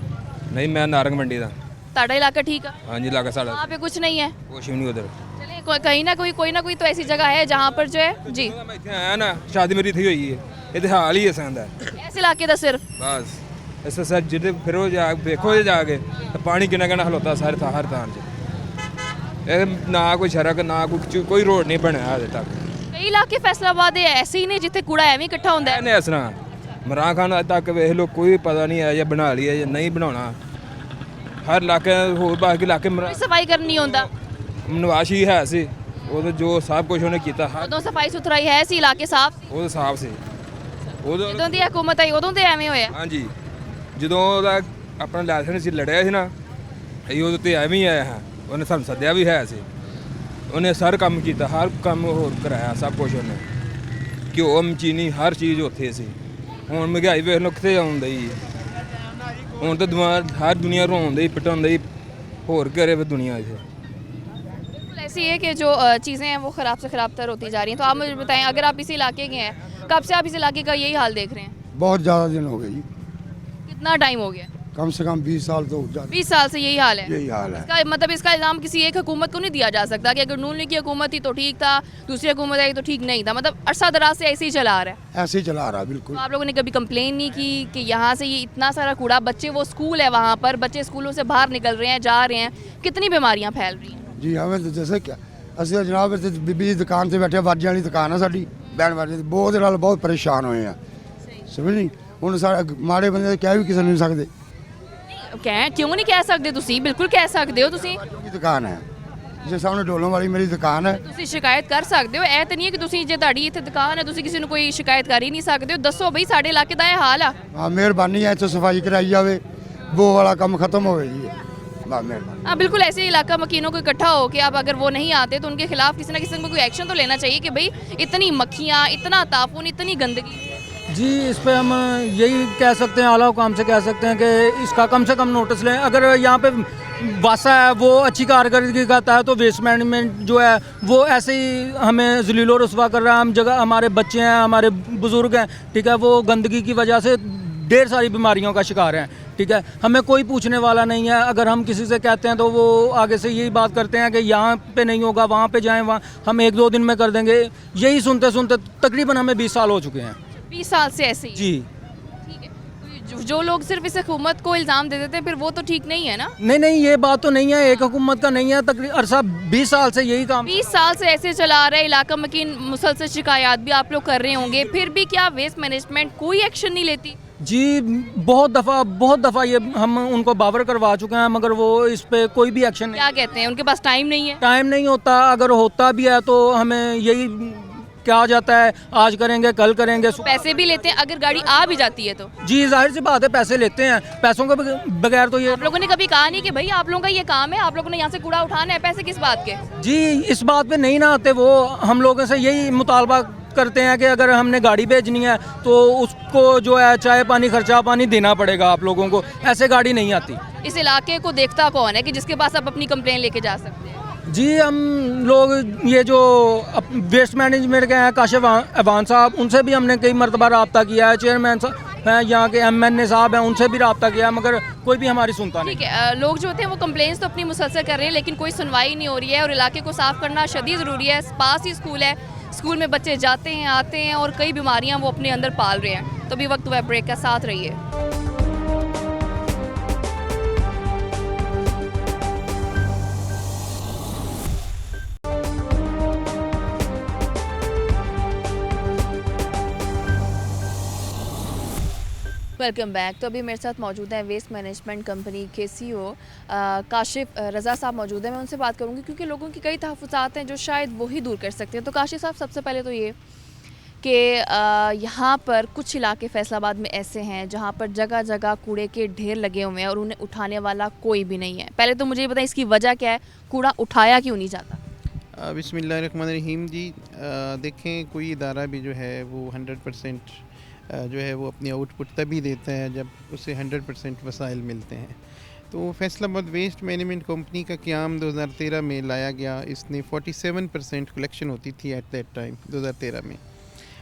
नहीं, मैं नारंग मंडी का। ताड़ा इलाका ठीक है? हाँ जी, इलाका साड़ा। वहाँ पे कुछ नहीं है? कुछ भी नहीं उधर। चलिए, कहीं ना कोई तो ऐसी जगह है जहाँ पर जो है जी मैं इतने आया ना, शादी मेरी थी हुई है, ਇਹ ਤੇ ਹਾਲ ਹੀ ਇਸਾਂ ਦਾ ਇਸ ਇਲਾਕੇ ਦਾ ਸਿਰਫ ਬਸ ਇਸ ਸਰ ਜਿੱਦੇ ਫਿਰੋ ਜਾ ਵੇਖੋ ਜੇ ਜਾ ਕੇ ਤਾਂ ਪਾਣੀ ਕਿੰਨਾ ਕਿੰਨਾ ਹਲੋਤਾ ਸਾਰੇ ਥਾਂ ਹਰ ਥਾਂ 'ਚ ਇਹ ਨਾ ਕੋਈ ਸੜਕ ਨਾ ਕੋਈ ਰੋਡ ਨਹੀਂ ਬਣਿਆ ਹਜੇ ਤੱਕ ਕਈ ਇਲਾਕੇ ਫੈਸਲਾਬਾਦ ਦੇ ਐਸੇ ਹੀ ਨੇ ਜਿੱਥੇ ਕੂੜਾ ਐਵੇਂ ਇਕੱਠਾ ਹੁੰਦਾ ਹੈ। ਨੇ ਇਸ ਤਰ੍ਹਾਂ ਇਮਰਾਨ ਖਾਨ ਅੱਜ ਤੱਕ ਵੇਖ ਲਓ ਕੋਈ ਪਤਾ ਨਹੀਂ ਹੈ ਜਾਂ ਬਣਾ ਲਈ ਹੈ ਜਾਂ ਨਹੀਂ ਬਣਾਉਣਾ ਹਰ ਇਲਾਕੇ ਹੋਰ ਬਾਕੀ ਇਲਾਕੇ ਕੋਈ ਸਫਾਈ ਕਰਨੀ ਨਹੀਂ ਹੁੰਦਾ। ਨਵਾਸ਼ੀ ਹੈ ਸੀ ਉਦੋਂ ਜੋ ਸਭ ਕੁਝ ਉਹਨੇ ਕੀਤਾ ਉਦੋਂ ਸਫਾਈ ਸੁਥਰਾਈ ਹੈ ਸੀ, ਇਲਾਕੇ ਸਾਫ਼ ਸੀ। ਉਹ ਸਾਫ ਸੀ ਉਦੋਂ ਜਦੋਂ ਦੀ ਹਕੂਮਤ ਆਈ ਉਦੋਂ ਤੇ ਐਵੇਂ ਹੋਇਆ। ਹਾਂਜੀ ਜਦੋਂ ਉਹਦਾ ਆਪਣਾ ਲਾਇਸੈਂਸ ਸੀ ਲੜਿਆ ਸੀ ਨਾ ਅਸੀਂ ਉਹਦੇ ਤੇ ਐਵੇਂ ਹੀ ਆਏ ਹਾਂ ਉਹਨੇ ਸਾਨੂੰ ਸੱਦਿਆ ਵੀ ਹੈ ਸੀ ਉਹਨੇ ਸਾਰਾ ਕੰਮ ਕੀਤਾ ਹਰ ਕੰਮ ਹੋਰ ਕਰਾਇਆ ਸਭ ਕੁਝ ਉਹਨੇ ਘਿਓ ਮਚੀਨੀ ਹਰ ਚੀਜ਼ ਉੱਥੇ ਸੀ ਹੁਣ ਮਹਿੰਗਾਈ ਵੇਖ ਲਓ ਕਿੱਥੇ ਆਉਂਦੀ ਹੁਣ ਤਾਂ ਹਰ ਦੁਨੀਆ ਰੋਂਦੀ पिटाਉਂਦੀ ਹੋਰ करे वे दुनिया इसे बिल्कुल ऐसी है कि जो चीज़ें हैं वो ख़राब से ख़राब तर होती जा रही हैं। तो आप मुझे बताएं, अगर आप इस इलाके के हैं, कब से आप इस इलाके का यही हाल देख रहे हैं? बहुत ज़्यादा दिन हो गए जी, कितना टाइम हो गया? कम से कम 20 साल तो ज़्यादा। 20 साल से यही हाल है। यही हाल है। इसका मतलब इसका इल्ज़ाम किसी एक हुकूमत को नहीं दिया जा सकता कि अगर नून लीग की हुकूमत थी तो ठीक था, दूसरी हुकूमत आई तो ठीक नहीं था। मतलब अरसा दराज से ऐसे ही चला आ रहा है। ऐसे ही चला रहा है बिल्कुल। तो आप लोगों ने कभी कंप्लेन नहीं की कि यहाँ से ये इतना सारा कूड़ा, बच्चे वो स्कूल है वहाँ पर, बच्चे स्कूलों से बाहर निकल रहे हैं, जा रहे हैं, कितनी बीमारियाँ फैल रही हैं? जी हमें तो जैसे क्या ਅਸੀਂ ਜਨਾਬ ਇੱਥੇ ਬੀਬੀ ਦੀ ਦੁਕਾਨ ਤੇ ਬੈਠੇ ਵਾਜਿਆਂ ਵਾਲੀ ਦੁਕਾਨ ਆ ਸਾਡੀ ਬੈਣ ਵਾਜੇ ਦੀ ਬਹੁਤ ਨਾਲ ਬਹੁਤ ਪਰੇਸ਼ਾਨ ਹੋਏ ਆ ਸਮਝ ਨਹੀਂ ਹੁਣ ਸਾਰੇ ਮਾੜੇ ਬੰਦੇ ਕਹਿ ਵੀ ਕਿਸੇ ਨੂੰ ਨਹੀਂ ਸਕਦੇ क्यों नहीं कह सकते तुसी? बिल्कुल कह सकते हो तुसी। की दुकान है ਜੇ ਸਾਹਮਣੇ ਢੋਲੋਂ ਵਾਲੀ ਮੇਰੀ ਦੁਕਾਨ ਹੈ ਤੁਸੀਂ ਸ਼ਿਕਾਇਤ ਕਰ ਸਕਦੇ ਹੋ। ਇਹ ਤਾਂ ਨਹੀਂ ਹੈ ਕਿ ਤੁਸੀਂ ਜੇ ਤੁਹਾਡੀ ਇੱਥੇ ਦੁਕਾਨ ਹੈ ਤੁਸੀਂ ਕਿਸੇ ਨੂੰ ਕੋਈ ਸ਼ਿਕਾਇਤ ਕਰ ਹੀ ਨਹੀਂ ਸਕਦੇ ਹੋ। ਦੱਸੋ ਬਈ ਸਾਡੇ ਇਲਾਕੇ ਦਾ ਇਹ ਹਾਲ ਆ। ਹਾਂ ਮਿਹਰਬਾਨੀ ਹੈ ਇੱਥੇ ਸਫਾਈ ਕਰਾਈ ਜਾਵੇ ਬੋ ਵਾਲਾ ਕੰਮ ਖਤਮ ਹੋਵੇ ਜੀ ਬਸ ਮਿਹਰਬਾਨੀ। हाँ बिल्कुल ऐसे इलाका मकीनों को इकट्ठा हो कि अब अगर वो नहीं आते तो उनके खिलाफ किसी ना किसी को कोई एक्शन तो लेना चाहिए कि भाई इतनी मक्खियाँ, इतना तापुन, इतनी गंदगी। जी इस पे हम यही कह सकते हैं, आला हुकाम से कह सकते हैं कि इसका कम से कम नोटिस लें। अगर यहाँ पे वासा है वो अच्छी कारकर्दगी करता है तो वेस्ट मैनेजमेंट जो है वो ऐसे ही हमें ज़लील और रुस्वा कर रहा है। हम जगह हमारे बच्चे हैं, हमारे बुज़ुर्ग हैं, ठीक है, वो गंदगी की वजह से ढेर सारी बीमारियों का शिकार हैं, ठीक है। हमें कोई पूछने वाला नहीं है। अगर हम किसी से कहते हैं तो वो आगे से यही बात करते हैं कि यहाँ पे नहीं होगा, वहाँ पे जाएं, वहाँ हम 1-2 दिन में कर देंगे। यही सुनते सुनते तकरीबन हमें 20 साल हो चुके हैं। 20 साल से ऐसे ही? जी ठीक है। जो लोग सिर्फ इस हुकूमत को इल्ज़ाम दे देते हैं फिर वो तो ठीक नहीं है ना? नहीं ये बात तो नहीं है, एक हुकूमत का नहीं है। तकरीबन अरसा 20 साल से यही काम 20 साल से ऐसे चला रहा है। इलाका मकीन मुसलसल शिकायत भी आप लोग कर रहे होंगे, फिर भी क्या वेस्ट मैनेजमेंट कोई एक्शन नहीं लेती? जी बहुत दफ़ा ये हम उनको बावर करवा चुके हैं मगर वो इस पे कोई भी एक्शन नहीं। क्या कहते हैं उनके पास टाइम नहीं है? टाइम नहीं होता, अगर होता भी है तो हमें यही कहा जाता है आज करेंगे कल करेंगे। पैसे भी लेते हैं अगर गाड़ी आ भी जाती है तो? जी जाहिर सी बात है पैसे लेते हैं, पैसों के बगैर तो ये आप लोगों ने कभी कहा नहीं कि भाई आप लोगों का ये काम है, आप लोगों ने यहाँ से कूड़ा उठाना है, पैसे किस बात के? जी इस बात पे नहीं ना आते वो। हम लोगों से यही मुतालबा करते हैं कि अगर हमने गाड़ी भेजनी है तो उसको जो है चाय पानी खर्चा पानी देना पड़ेगा आप लोगों को, ऐसे गाड़ी नहीं आती। इस इलाके को देखता कौन है कि जिसके पास आप अपनी कंप्लेन लेके जा सकते हैं? जी हम लोग ये जो वेस्ट मैनेजमेंट के हैं काशिफ अवान साहब, उनसे भी हमने कई मरतबा रब्ता किया है। चेयरमैन साहब हैं यहाँ के, MNA साहब हैं, उनसे भी रब्ता किया है मगर कोई भी हमारी सुनता नहीं। ठीक है, लोग जो होते हैं वो कंप्लेंट्स तो अपनी मुसलसल कर रहे हैं लेकिन कोई सुनवाई नहीं हो रही है और इलाके को साफ़ करना शदीद ज़रूरी है। पास ही स्कूल है, स्कूल में बच्चे जाते हैं आते हैं और कई बीमारियाँ वो अपने अंदर पाल रहे हैं। तो अभी वक्त हुआ ब्रेक का, साथ रहिए। Welcome back. तो अभी मेरे साथ मौजूद हैं वेस्ट मैनेजमेंट कंपनी के CEO काशिफ रज़ा साहब मौजूद हैं। मैं उनसे बात करूंगी क्योंकि लोगों की कई तहफ़्फ़ुज़ात हैं जो शायद वो ही दूर कर सकते हैं। तो काशिफ साहब सबसे पहले तो ये कि यहाँ पर कुछ इलाके फैसलाबाद में ऐसे हैं जहाँ पर जगह जगह कूड़े के ढेर लगे हुए हैं और उन्हें उठाने वाला कोई भी नहीं है। पहले तो मुझे ये बताएं इसकी वजह क्या है, कूड़ा उठाया क्यों नहीं जाता? बिस्मिल्लाहिर्रहमानिर्रहीम जी। देखें कोई इदारा भी जो है वो 100% जो है वो अपनी आउटपुट तभी देता है जब उसे 100% वसाइल मिलते हैं। तो फैसलाबाद वेस्ट मैनेजमेंट कंपनी का क़याम 2013 में लाया गया। इसने 47% कलेक्शन होती थी एट दैट टाइम 2013 में।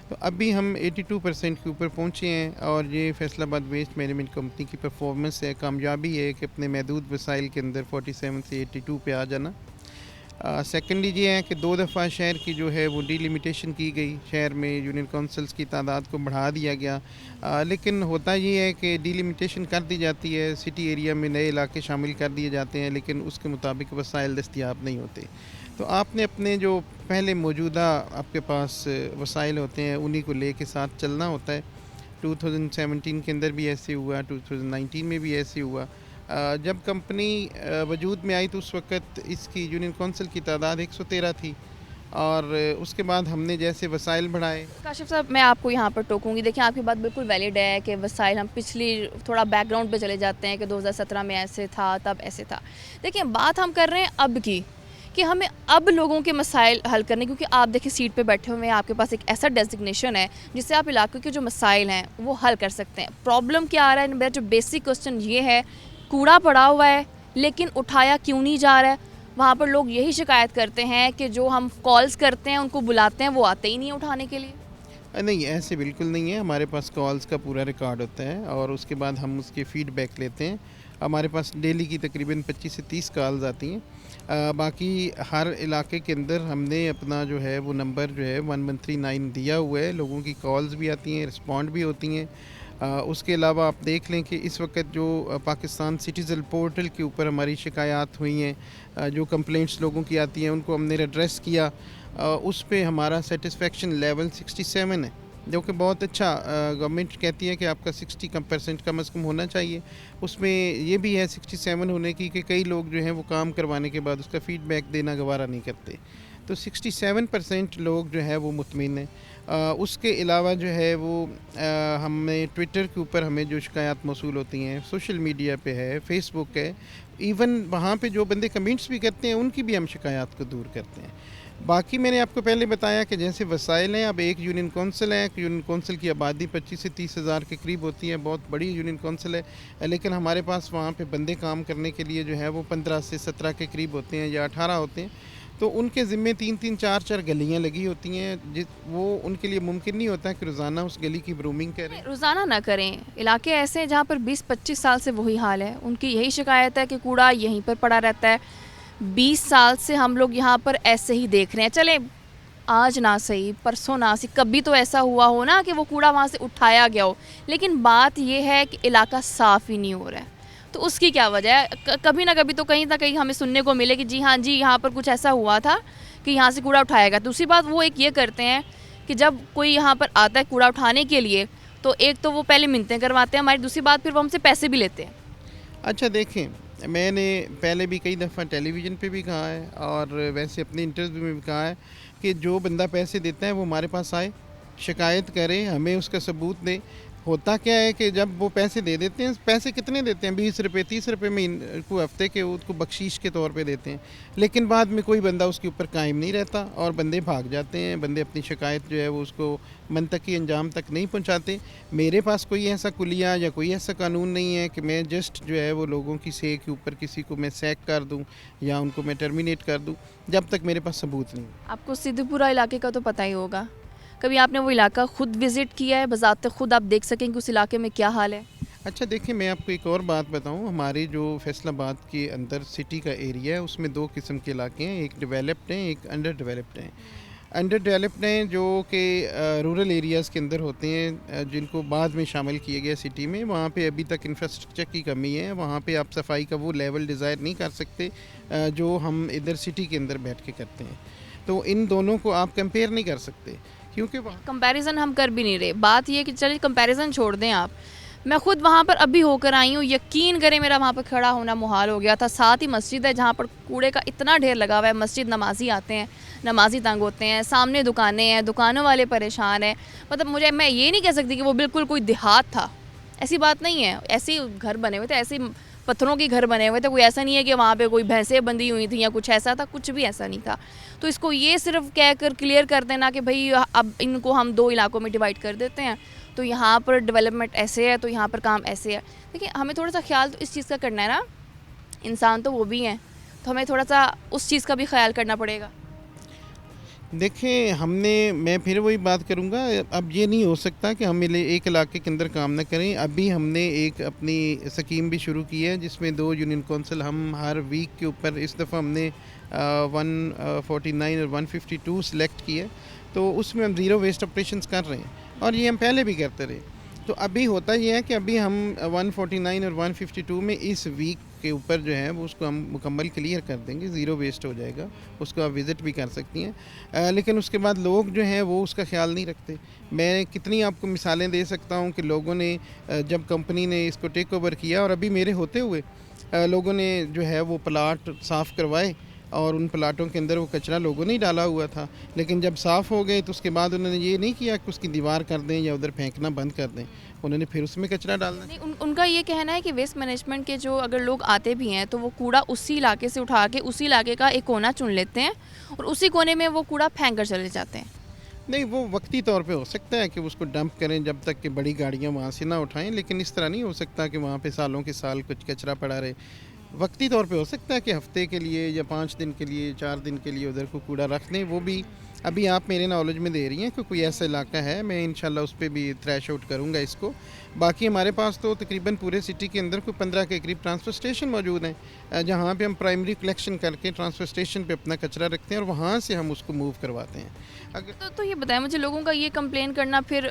तो अभी हम 82% के ऊपर पहुँचे हैं और ये फैसलाबाद वेस्ट मैनेजमेंट कंपनी की परफॉर्मेंस है, कामयाबी है कि अपने महदूद वसाइल के अंदर 47 से 82 पे आ जाना। सेकेंडली ये है कि 2 दफ़ा शहर की जो है वो डिलिमिटेशन की गई, शहर में यूनियन काउंसिल्स की तादाद को बढ़ा दिया गया, लेकिन होता ये है कि डिलिमिटेशन कर दी जाती है, सिटी एरिया में नए इलाके शामिल कर दिए जाते हैं, लेकिन उसके मुताबिक वसाइल दस्तयाब नहीं होते। तो आपने अपने जो पहले मौजूदा आपके पास वसाइल होते हैं उन्हीं को ले के साथ चलना होता है। 2017 के अंदर भी ऐसे हुआ, 2019 में भी ऐसे हुआ। जब कंपनी वजूद में आई तो उस वक़्त इसकी यूनियन काउंसिल की तादाद 113 थी, और उसके बाद हमने जैसे वसाइल बढ़ाए। काशिफ साहब, मैं आपको यहाँ पर टोकूंगी। देखिए, आपकी बात बिल्कुल वैलिड है कि वसाइल, हम पिछली थोड़ा बैकग्राउंड पे चले जाते हैं कि 2017 में ऐसे था, तब ऐसे था। देखिए, बात हम कर रहे हैं अब की, कि हमें अब लोगों के मसाइल हल करने, क्योंकि आप देखिए सीट पे बैठे हुए हैं, आपके पास एक ऐसा डेजिग्नेशन है जिससे आप इलाके के जो मसाइल हैं वो हल कर सकते हैं। प्रॉब्लम क्या आ रहा है? मेरा जो बेसिक क्वेश्चन ये है, कूड़ा पड़ा हुआ है लेकिन उठाया क्यों नहीं जा रहा है? वहाँ पर लोग यही शिकायत करते हैं कि जो हम कॉल्स करते हैं, उनको बुलाते हैं, वो आते ही नहीं उठाने के लिए। नहीं, ऐसे बिल्कुल नहीं है। हमारे पास कॉल्स का पूरा रिकॉर्ड होता है और उसके बाद हम उसके फीडबैक लेते हैं। हमारे पास डेली की तकरीबन 25 से 30 कॉल्स आती हैं। बाकी हर इलाके के अंदर हमने अपना जो है वो नंबर जो है 1139 दिया हुआ है। लोगों की कॉल्स भी आती हैं, रिस्पॉन्ड भी होती हैं। उसके अलावा आप देख लें कि इस वक्त जो पाकिस्तान सिटीज़न पोर्टल के ऊपर हमारी शिकायत हुई हैं, जो कंप्लेंट्स लोगों की आती हैं, उनको हमने एड्रेस किया। उस पे हमारा सेटिस्फेक्शन लेवल 67 है, जो कि बहुत अच्छा। गवर्नमेंट कहती है कि आपका 60% कम अज़ कम होना चाहिए। उसमें ये भी है 67 होने की कि कई लोग जो हैं वो काम करवाने के बाद उसका फ़ीडबैक देना गवारा नहीं करते। तो 67% लोग जो है वो मुतमिन हैं। उसके अलावा जो है वो हमें ट्विटर के ऊपर हमें जो शिकायत मौसूल होती हैं, सोशल मीडिया पे है, फेसबुक है, इवन वहाँ पे जो बंदे कमेंट्स भी करते हैं उनकी भी हम शिकायत को दूर करते हैं। बाकी मैंने आपको पहले बताया कि जैसे वसाइल हैं, अब एक यूनियन कौंसिल है, यूनियन कौंसिल की आबादी 25 से 30 हज़ार के करीब होती है, बहुत बड़ी यूनियन कौंसिल है, लेकिन हमारे पास वहाँ पे बंदे काम करने के लिए जो है वो 15 से 17 के करीब होते हैं या 18 होते हैं। तो उनके ज़िम्मे 3-3, 4-4 गलियाँ लगी होती हैं, वो उनके लिए मुमकिन नहीं होता कि रोज़ाना उस गली की ब्रूमिंग करें। रोज़ाना ना करें। इलाके ऐसे हैं जहाँ पर 20-25 साल से वही हाल है। उनकी यही शिकायत है कि कूड़ा यहीं पर पड़ा रहता है। 20 साल से हम लोग यहाँ पर ऐसे ही देख रहे हैं। चले आज ना सही, परसों ना सही, कभी तो ऐसा हुआ हो ना कि वो कूड़ा वहाँ से उठाया गया हो, लेकिन बात ये है कि इलाका साफ़ ही नहीं हो रहा है। तो उसकी क्या वजह है? कभी ना कभी तो कहीं ना कहीं हमें सुनने को मिले कि जी हाँ जी, यहाँ पर कुछ ऐसा हुआ था कि यहाँ से कूड़ा उठाया गया। दूसरी बात वो एक ये करते हैं कि जब कोई यहाँ पर आता है कूड़ा उठाने के लिए, तो एक तो वो पहले मिन्नतें करवाते हैं हमारी, दूसरी बात फिर वो हमसे पैसे भी लेते हैं। अच्छा देखें, मैंने पहले भी कई दफ़ा टेलीविज़न पे भी कहा है और वैसे अपने इंटरव्यू में भी कहा है कि जो बंदा पैसे देता है वो हमारे पास आए, शिकायत करे, हमें उसका सबूत दे। होता क्या है कि जब वो पैसे दे देते हैं, पैसे कितने देते हैं, 20 रुपये 30 रुपये में को हफ्ते के उसको बख्शीश के तौर पे देते हैं, लेकिन बाद में कोई बंदा उसके ऊपर कायम नहीं रहता और बंदे भाग जाते हैं। बंदे अपनी शिकायत जो है वो उसको मनतकी अंजाम तक नहीं पहुंचाते। मेरे पास कोई ऐसा कुलिया या कोई ऐसा कानून नहीं है कि मैं जस्ट जो है वो लोगों की से के ऊपर किसी को मैं सैक कर दूँ या उनको मैं टर्मिनेट कर दूँ, जब तक मेरे पास सबूत नहीं। आपको सिद्धपुरा इलाके का तो पता ही होगा, कभी आपने वो इलाका खुद विज़िट किया है, बज़ाते खुद आप देख सकें कि उस इलाके में क्या हाल है? अच्छा देखिए, मैं आपको एक और बात बताऊं, हमारे जो फैसलाबाद के अंदर सिटी का एरिया है उसमें 2 किस्म के इलाके हैं, एक डेवलप्ड हैं, एक अंडर डेवलप्ड हैं। अंडर डेवलप्ड हैं जो कि रूरल एरियाज़ के अंदर होते हैं, जिनको बाद में शामिल किया गया सिटी में। वहाँ पे अभी तक इंफ्रास्ट्रक्चर की कमी है, वहाँ पे आप सफाई का वो लेवल डिज़ायर नहीं कर सकते जो हम इधर सिटी के अंदर बैठ के करते हैं। तो इन दोनों को आप कंपेयर नहीं कर सकते, क्योंकि कंपैरिजन हम कर भी नहीं रहे। बात ये कि चलिए कंपैरिजन छोड़ दें आप, मैं खुद वहाँ पर अभी होकर आई हूँ, यकीन करें मेरा वहाँ पर खड़ा होना मुहाल हो गया था। साथ ही मस्जिद है जहाँ पर कूड़े का इतना ढेर लगा हुआ है, मस्जिद नमाजी आते हैं, नमाजी तंग होते हैं, सामने दुकानें हैं, दुकानों वाले परेशान हैं। मतलब मैं ये नहीं कह सकती कि वो बिल्कुल कोई देहात था, ऐसी बात नहीं है। ऐसे ही घर बने हुए थे, ऐसे पत्थरों के घर बने हुए थे, कोई ऐसा नहीं है कि वहाँ पे कोई भैंसें बंधी हुई थी या कुछ ऐसा था, कुछ भी ऐसा नहीं था। तो इसको ये सिर्फ कहकर क्लियर कर देना कि भाई अब इनको हम 2 इलाकों में डिवाइड कर देते हैं, तो यहाँ पर डेवलपमेंट ऐसे है तो यहाँ पर काम ऐसे है। देखिए, हमें थोड़ा सा ख्याल तो इस चीज़ का करना है ना, इंसान तो वो भी हैं, तो हमें थोड़ा सा उस चीज़ का भी ख्याल करना पड़ेगा। देखें, मैं फिर वही बात करूंगा, अब ये नहीं हो सकता कि हम एक इलाके के अंदर काम ना करें। अभी हमने एक अपनी स्कीम भी शुरू की है जिसमें 2 यूनियन कौंसिल हम हर वीक के ऊपर, इस दफ़ा हमने 149 और 152 सेलेक्ट की है, तो उसमें हम ज़ीरो वेस्ट ऑपरेशंस कर रहे हैं और ये हम पहले भी करते रहे। तो अभी होता ये है कि अभी हम 149 और 152 में इस वीक के ऊपर जो है वो उसको हम मुकम्मल क्लियर कर देंगे, ज़ीरो वेस्ट हो जाएगा, उसको आप विज़िट भी कर सकती हैं। लेकिन उसके बाद लोग जो हैं वो उसका ख्याल नहीं रखते। मैं कितनी आपको मिसालें दे सकता हूँ कि लोगों ने जब कंपनी ने इसको टेक ओवर किया और अभी मेरे होते हुए लोगों ने जो है वो प्लाट साफ़ करवाए और उन प्लाटों के अंदर वो कचरा लोगों ने ही डाला हुआ था, लेकिन जब साफ़ हो गए तो उसके बाद उन्होंने ये नहीं किया कि उसकी दीवार कर दें या उधर फेंकना बंद कर दें, उन्होंने फिर उसमें कचरा डालना। नहीं, उनका ये कहना है कि वेस्ट मैनेजमेंट के जो अगर लोग आते भी हैं तो वो कूड़ा उसी इलाके से उठा के उसी इलाके का एक कोना चुन लेते हैं और उसी कोने में वो कूड़ा फेंक कर चले जाते हैं। नहीं, वो वक्ती तौर पे हो सकता है कि उसको डंप करें जब तक कि बड़ी गाड़ियाँ वहाँ से ना उठाएं, लेकिन इस तरह नहीं हो सकता कि वहाँ पे सालों के साल कुछ कचरा पड़ा रहे। वक्ती तौर पे हो सकता है कि हफ्ते के लिए या 5 दिन के लिए 4 दिन के लिए उधर को कूड़ा रख दें, वो भी अभी आप मेरे नॉलेज में दे रही हैं कि कोई ऐसा इलाका है, मैं इंशाल्लाह उस पर भी थ्रैश आउट करूँगा इसको। बाकी हमारे पास तो तकरीबन पूरे सिटी के अंदर कोई 15 के करीब ट्रांसफ़र स्टेशन मौजूद हैं जहाँ पे हम प्राइमरी कलेक्शन करके ट्रांसफ़र स्टेशन पे अपना कचरा रखते हैं और वहाँ से हम उसको मूव करवाते हैं। अगर तो ये बताएं मुझे, लोगों का ये कंप्लेन करना फिर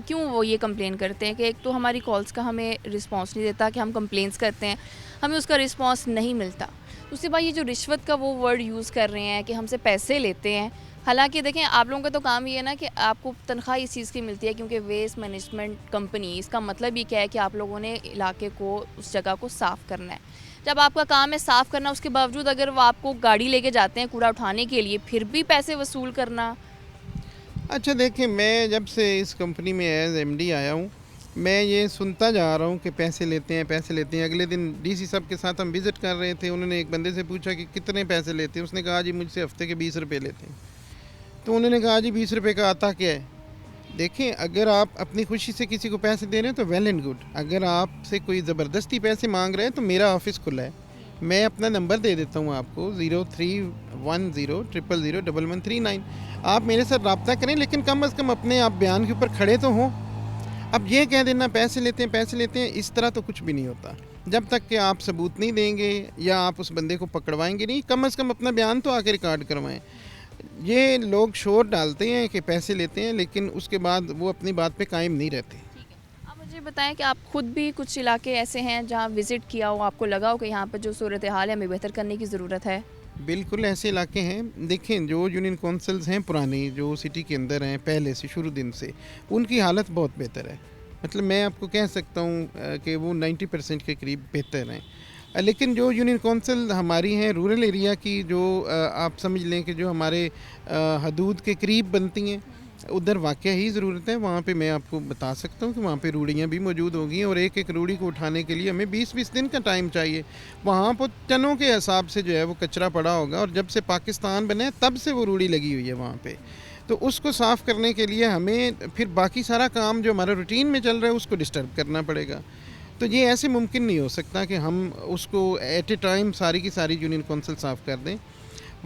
क्यों वो ये कंप्लेन करते हैं कि एक तो हमारी कॉल्स का हमें रिस्पांस नहीं देता, कि हम कंप्लेंट्स करते हैं हमें उसका रिस्पांस नहीं मिलता। उसके बाद ये जो रिश्वत का वो वर्ड यूज़ कर रहे हैं कि हमसे पैसे लेते हैं, हालांकि देखें आप लोगों का तो काम ये है ना कि आपको तनख्वाह इस चीज़ की मिलती है क्योंकि वेस्ट मैनेजमेंट कंपनी, इसका मतलब ये क्या है कि आप लोगों ने इलाके को, उस जगह को साफ़ करना है। जब आपका काम है साफ़ करना, उसके बावजूद अगर वो आपको गाड़ी लेके जाते हैं कूड़ा उठाने के लिए, फिर भी पैसे वसूल करना। अच्छा देखिए, मैं जब से इस कंपनी में एज एमडी आया हूँ मैं ये सुनता जा रहा हूँ कि पैसे लेते हैं, पैसे लेते हैं। अगले दिन डीसी साहब के साथ हम विज़िट कर रहे थे, उन्होंने एक बंदे से पूछा कि कितने पैसे लेते हैं, उसने कहा जी मुझसे हफ्ते के 20 रुपये लेते हैं। तो उन्होंने कहा जी 20 रुपये का आता क्या है? देखें, अगर आप अपनी खुशी से किसी को पैसे दे रहे हैं तो वेल एंड गुड। अगर आपसे कोई ज़बरदस्ती पैसे मांग रहे हैं तो मेरा ऑफिस खुला है, मैं अपना नंबर दे देता हूँ आपको 0310001139। आप मेरे साथ रब्ता करें, लेकिन कम अज़ कम अपने आप बयान के ऊपर खड़े तो हों। अब ये कह देना पैसे लेते हैं, पैसे लेते हैं, इस तरह तो कुछ भी नहीं होता। जब तक कि आप सबूत नहीं देंगे या आप उस बंदे को पकड़वाएंगे नहीं, कम अज़ कम अपना बयान तो आके रिकॉर्ड करवाएं। ये लोग शोर डालते हैं कि पैसे लेते हैं, लेकिन उसके बाद वो अपनी बात पे कायम नहीं रहते। आप मुझे बताएं कि आप खुद भी कुछ इलाके ऐसे हैं जहाँ विज़िट किया हो, आपको लगा हो कि यहाँ पर जो सूरत हाल है हमें बेहतर करने की ज़रूरत है? बिल्कुल ऐसे इलाके हैं। देखें, जो यूनियन काउंसिल्स हैं पुरानी, जो सिटी के अंदर हैं पहले से शुरू दिन से, उनकी हालत बहुत बेहतर है। मतलब मैं आपको कह सकता हूँ कि वो 90% के करीब बेहतर हैं। लेकिन जो यूनियन काउंसिल हमारी हैं रूरल एरिया की, जो आप समझ लें कि जो हमारे हदूद के करीब बनती हैं, उधर वाकई ही ज़रूरत है। वहाँ पे मैं आपको बता सकता हूँ कि वहाँ पे रूढ़ियाँ भी मौजूद होगी और एक एक रूढ़ी को उठाने के लिए हमें 20-20 दिन का टाइम चाहिए। वहाँ पर टनों के हिसाब से जो है वो कचरा पड़ा होगा और जब से पाकिस्तान बने तब से वो रूढ़ी लगी हुई है वहाँ पे। तो उसको साफ़ करने के लिए हमें फिर बाकी सारा काम जो हमारा रूटीन में चल रहा है उसको डिस्टर्ब करना पड़ेगा। तो ये ऐसे मुमकिन नहीं हो सकता कि हम उसको एट ए टाइम सारी की सारी यूनियन काउंसिल साफ़ कर दें।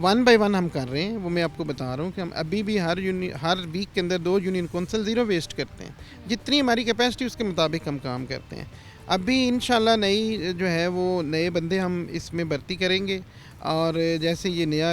1 बाय 1 हम कर रहे हैं। वो मैं आपको बता रहा हूँ कि हम अभी भी हर वीक के अंदर 2 यूनियन काउंसिल ज़ीरो वेस्ट करते हैं। जितनी हमारी कैपेसिटी उसके मुताबिक हम काम करते हैं। अभी इंशाल्लाह नई जो है वो नए बंदे हम इसमें भर्ती करेंगे और जैसे ये नया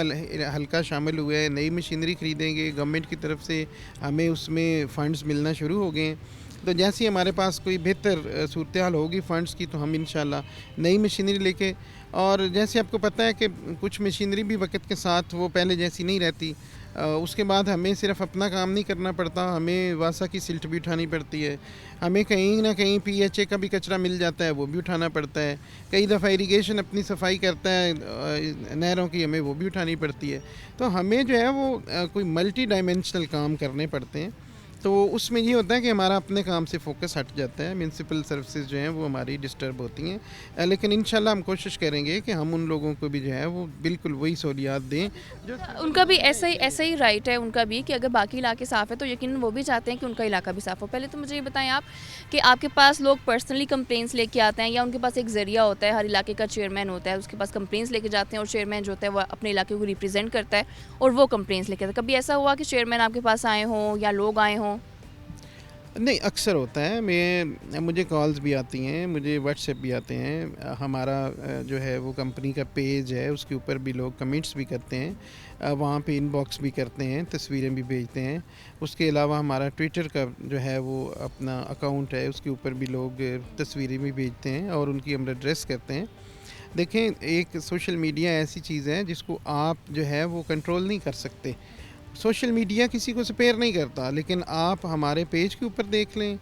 हल्का शामिल हुआ है, नई मशीनरी ख़रीदेंगे गवर्नमेंट की तरफ से, हमें उसमें फ़ंड्स मिलना शुरू हो गए हैं। तो जैसे ही हमारे पास कोई बेहतर सूरत हाल होगी फ़ंड्स की, तो हम इंशाल्लाह नई मशीनरी लेके, और जैसे आपको पता है कि कुछ मशीनरी भी वक्त के साथ वो पहले जैसी नहीं रहती। उसके बाद हमें सिर्फ अपना काम नहीं करना पड़ता, हमें वासा की सिल्ट भी उठानी पड़ती है, हमें कहीं ना कहीं PHA का भी कचरा मिल जाता है, वो भी उठाना पड़ता है। कई दफ़ा इरिगेशन अपनी सफाई करता है नहरों की, हमें वो भी उठानी पड़ती है। तो हमें जो है वो कोई मल्टी डायमेंशनल काम करने पड़ते हैं। तो उसमें ये होता है कि हमारा अपने काम से फोकस हट जाता है, म्यूनसिपल सर्विसेज जो हैं वो हमारी डिस्टर्ब होती हैं। लेकिन इंशाल्लाह हम कोशिश करेंगे कि हम उन लोगों को भी जो है वो बिल्कुल वही सहूलियात दें जो उनका भी ऐसा ही राइट है उनका भी, कि अगर बाकी इलाके साफ़ है तो यकीनन वो भी चाहते हैं कि उनका इलाका भी साफ़ हो। पहले तो मुझे ये बताएं आप कि आपके पास लोग पर्सनली कंप्लेंट्स लेके आते हैं या उनके पास एक ज़रिया होता है, हर इलाके का चेयरमैन होता है, उसके पास कंप्लेंट्स लेके जाते हैं और चेयरमैन जो होता है वो अपने इलाके को रिप्रेजेंट करता है और वो कंप्लेंट्स लेके आता है। कभी ऐसा हुआ कि चेयरमैन आपके पास आए हों या लोग आए हों? नहीं, अक्सर होता है। मुझे कॉल्स भी आती हैं, मुझे व्हाट्सएप भी आते हैं। हमारा जो है वो कंपनी का पेज है, उसके ऊपर भी लोग कमेंट्स भी करते हैं, वहाँ पे इनबॉक्स भी करते हैं, तस्वीरें भी भेजते हैं। उसके अलावा हमारा ट्विटर का जो है वो अपना अकाउंट है, उसके ऊपर भी लोग तस्वीरें भी भेजते हैं और उनकी हम एड्रेस करते हैं। देखें, एक सोशल मीडिया ऐसी चीज़ है जिसको आप जो है वो कंट्रोल नहीं कर सकते। सोशल मीडिया किसी को स्पेयर नहीं करता, लेकिन आप हमारे पेज के ऊपर देख लें,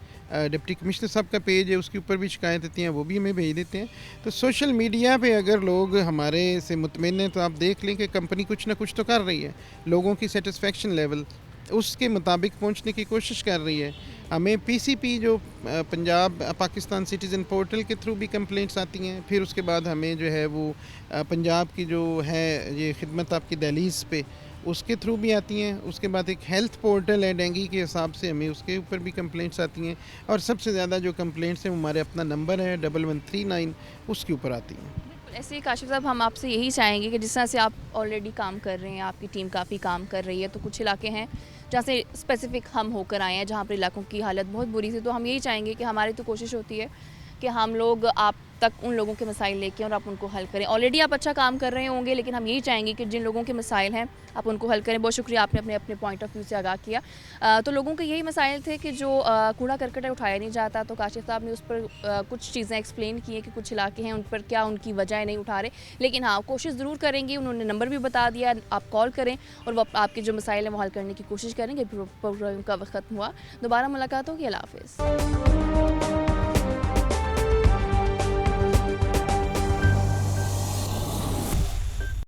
डिप्टी कमिश्नर साहब का पेज है, उसके ऊपर भी शिकायत आती हैं, वो भी हमें भेज देते हैं। तो सोशल मीडिया पे अगर लोग हमारे से मुतमिन हैं तो आप देख लें कि कंपनी कुछ ना कुछ तो कर रही है, लोगों की सेटिस्फेक्शन लेवल उसके मुताबिक पहुंचने की कोशिश कर रही है। हमें पीसीपी जो पंजाब पाकिस्तान सिटीज़न पोर्टल के थ्रू भी कंप्लेंट्स आती हैं, फिर उसके बाद हमें जो है वो पंजाब की जो है ये खिदमत आपकी दहलीज़ पे उसके थ्रू भी आती हैं। उसके बाद एक हेल्थ पोर्टल है डेंगू के हिसाब से, हमें उसके ऊपर भी कंप्लेंट्स आती हैं। और सबसे ज़्यादा जो कंप्लेंट्स हैं हमारे अपना नंबर है 1139, उसके ऊपर आती हैं। ऐसे ही काशिफ साहब, हम आपसे यही चाहेंगे कि जिस तरह से आप ऑलरेडी काम कर रहे हैं, आपकी टीम काफ़ी काम कर रही है, तो कुछ इलाके हैं जहाँ से स्पेसिफिक हम होकर आए हैं, जहाँ पर इलाकों की हालत बहुत बुरी थी, तो हम यही चाहेंगे कि हमारी तो कोशिश होती है कि हम लोग आप तक उन लोगों के मसाइल लेके और आप उनको हल करें। ऑलरेडी आप अच्छा काम कर रहे होंगे, लेकिन हम यही चाहेंगे कि जिन लोगों के मसाइल हैं आप उनको हल करें। बहुत शुक्रिया, आपने अपने अपने पॉइंट ऑफ व्यू से आगाह किया। तो लोगों के यही मसाइल थे कि जो कूड़ा करकट है उठाया नहीं जाता, तो काशिफ साहब ने उस पर कुछ चीज़ें एक्सप्लेन की हैं कि कुछ इलाके हैं उन पर क्या उनकी वजह नहीं उठा रहे, लेकिन हाँ कोशिश ज़रूर करेंगे। उन्होंने नंबर भी बता दिया, आप कॉल करें और वो आपके जो मसाइल हैं वो हल करने की कोशिश करेंगे। प्रोग्राम का वक्त ख़त्म हुआ, दोबारा मुलाकात होगी। अल्लाह हाफ़िज़।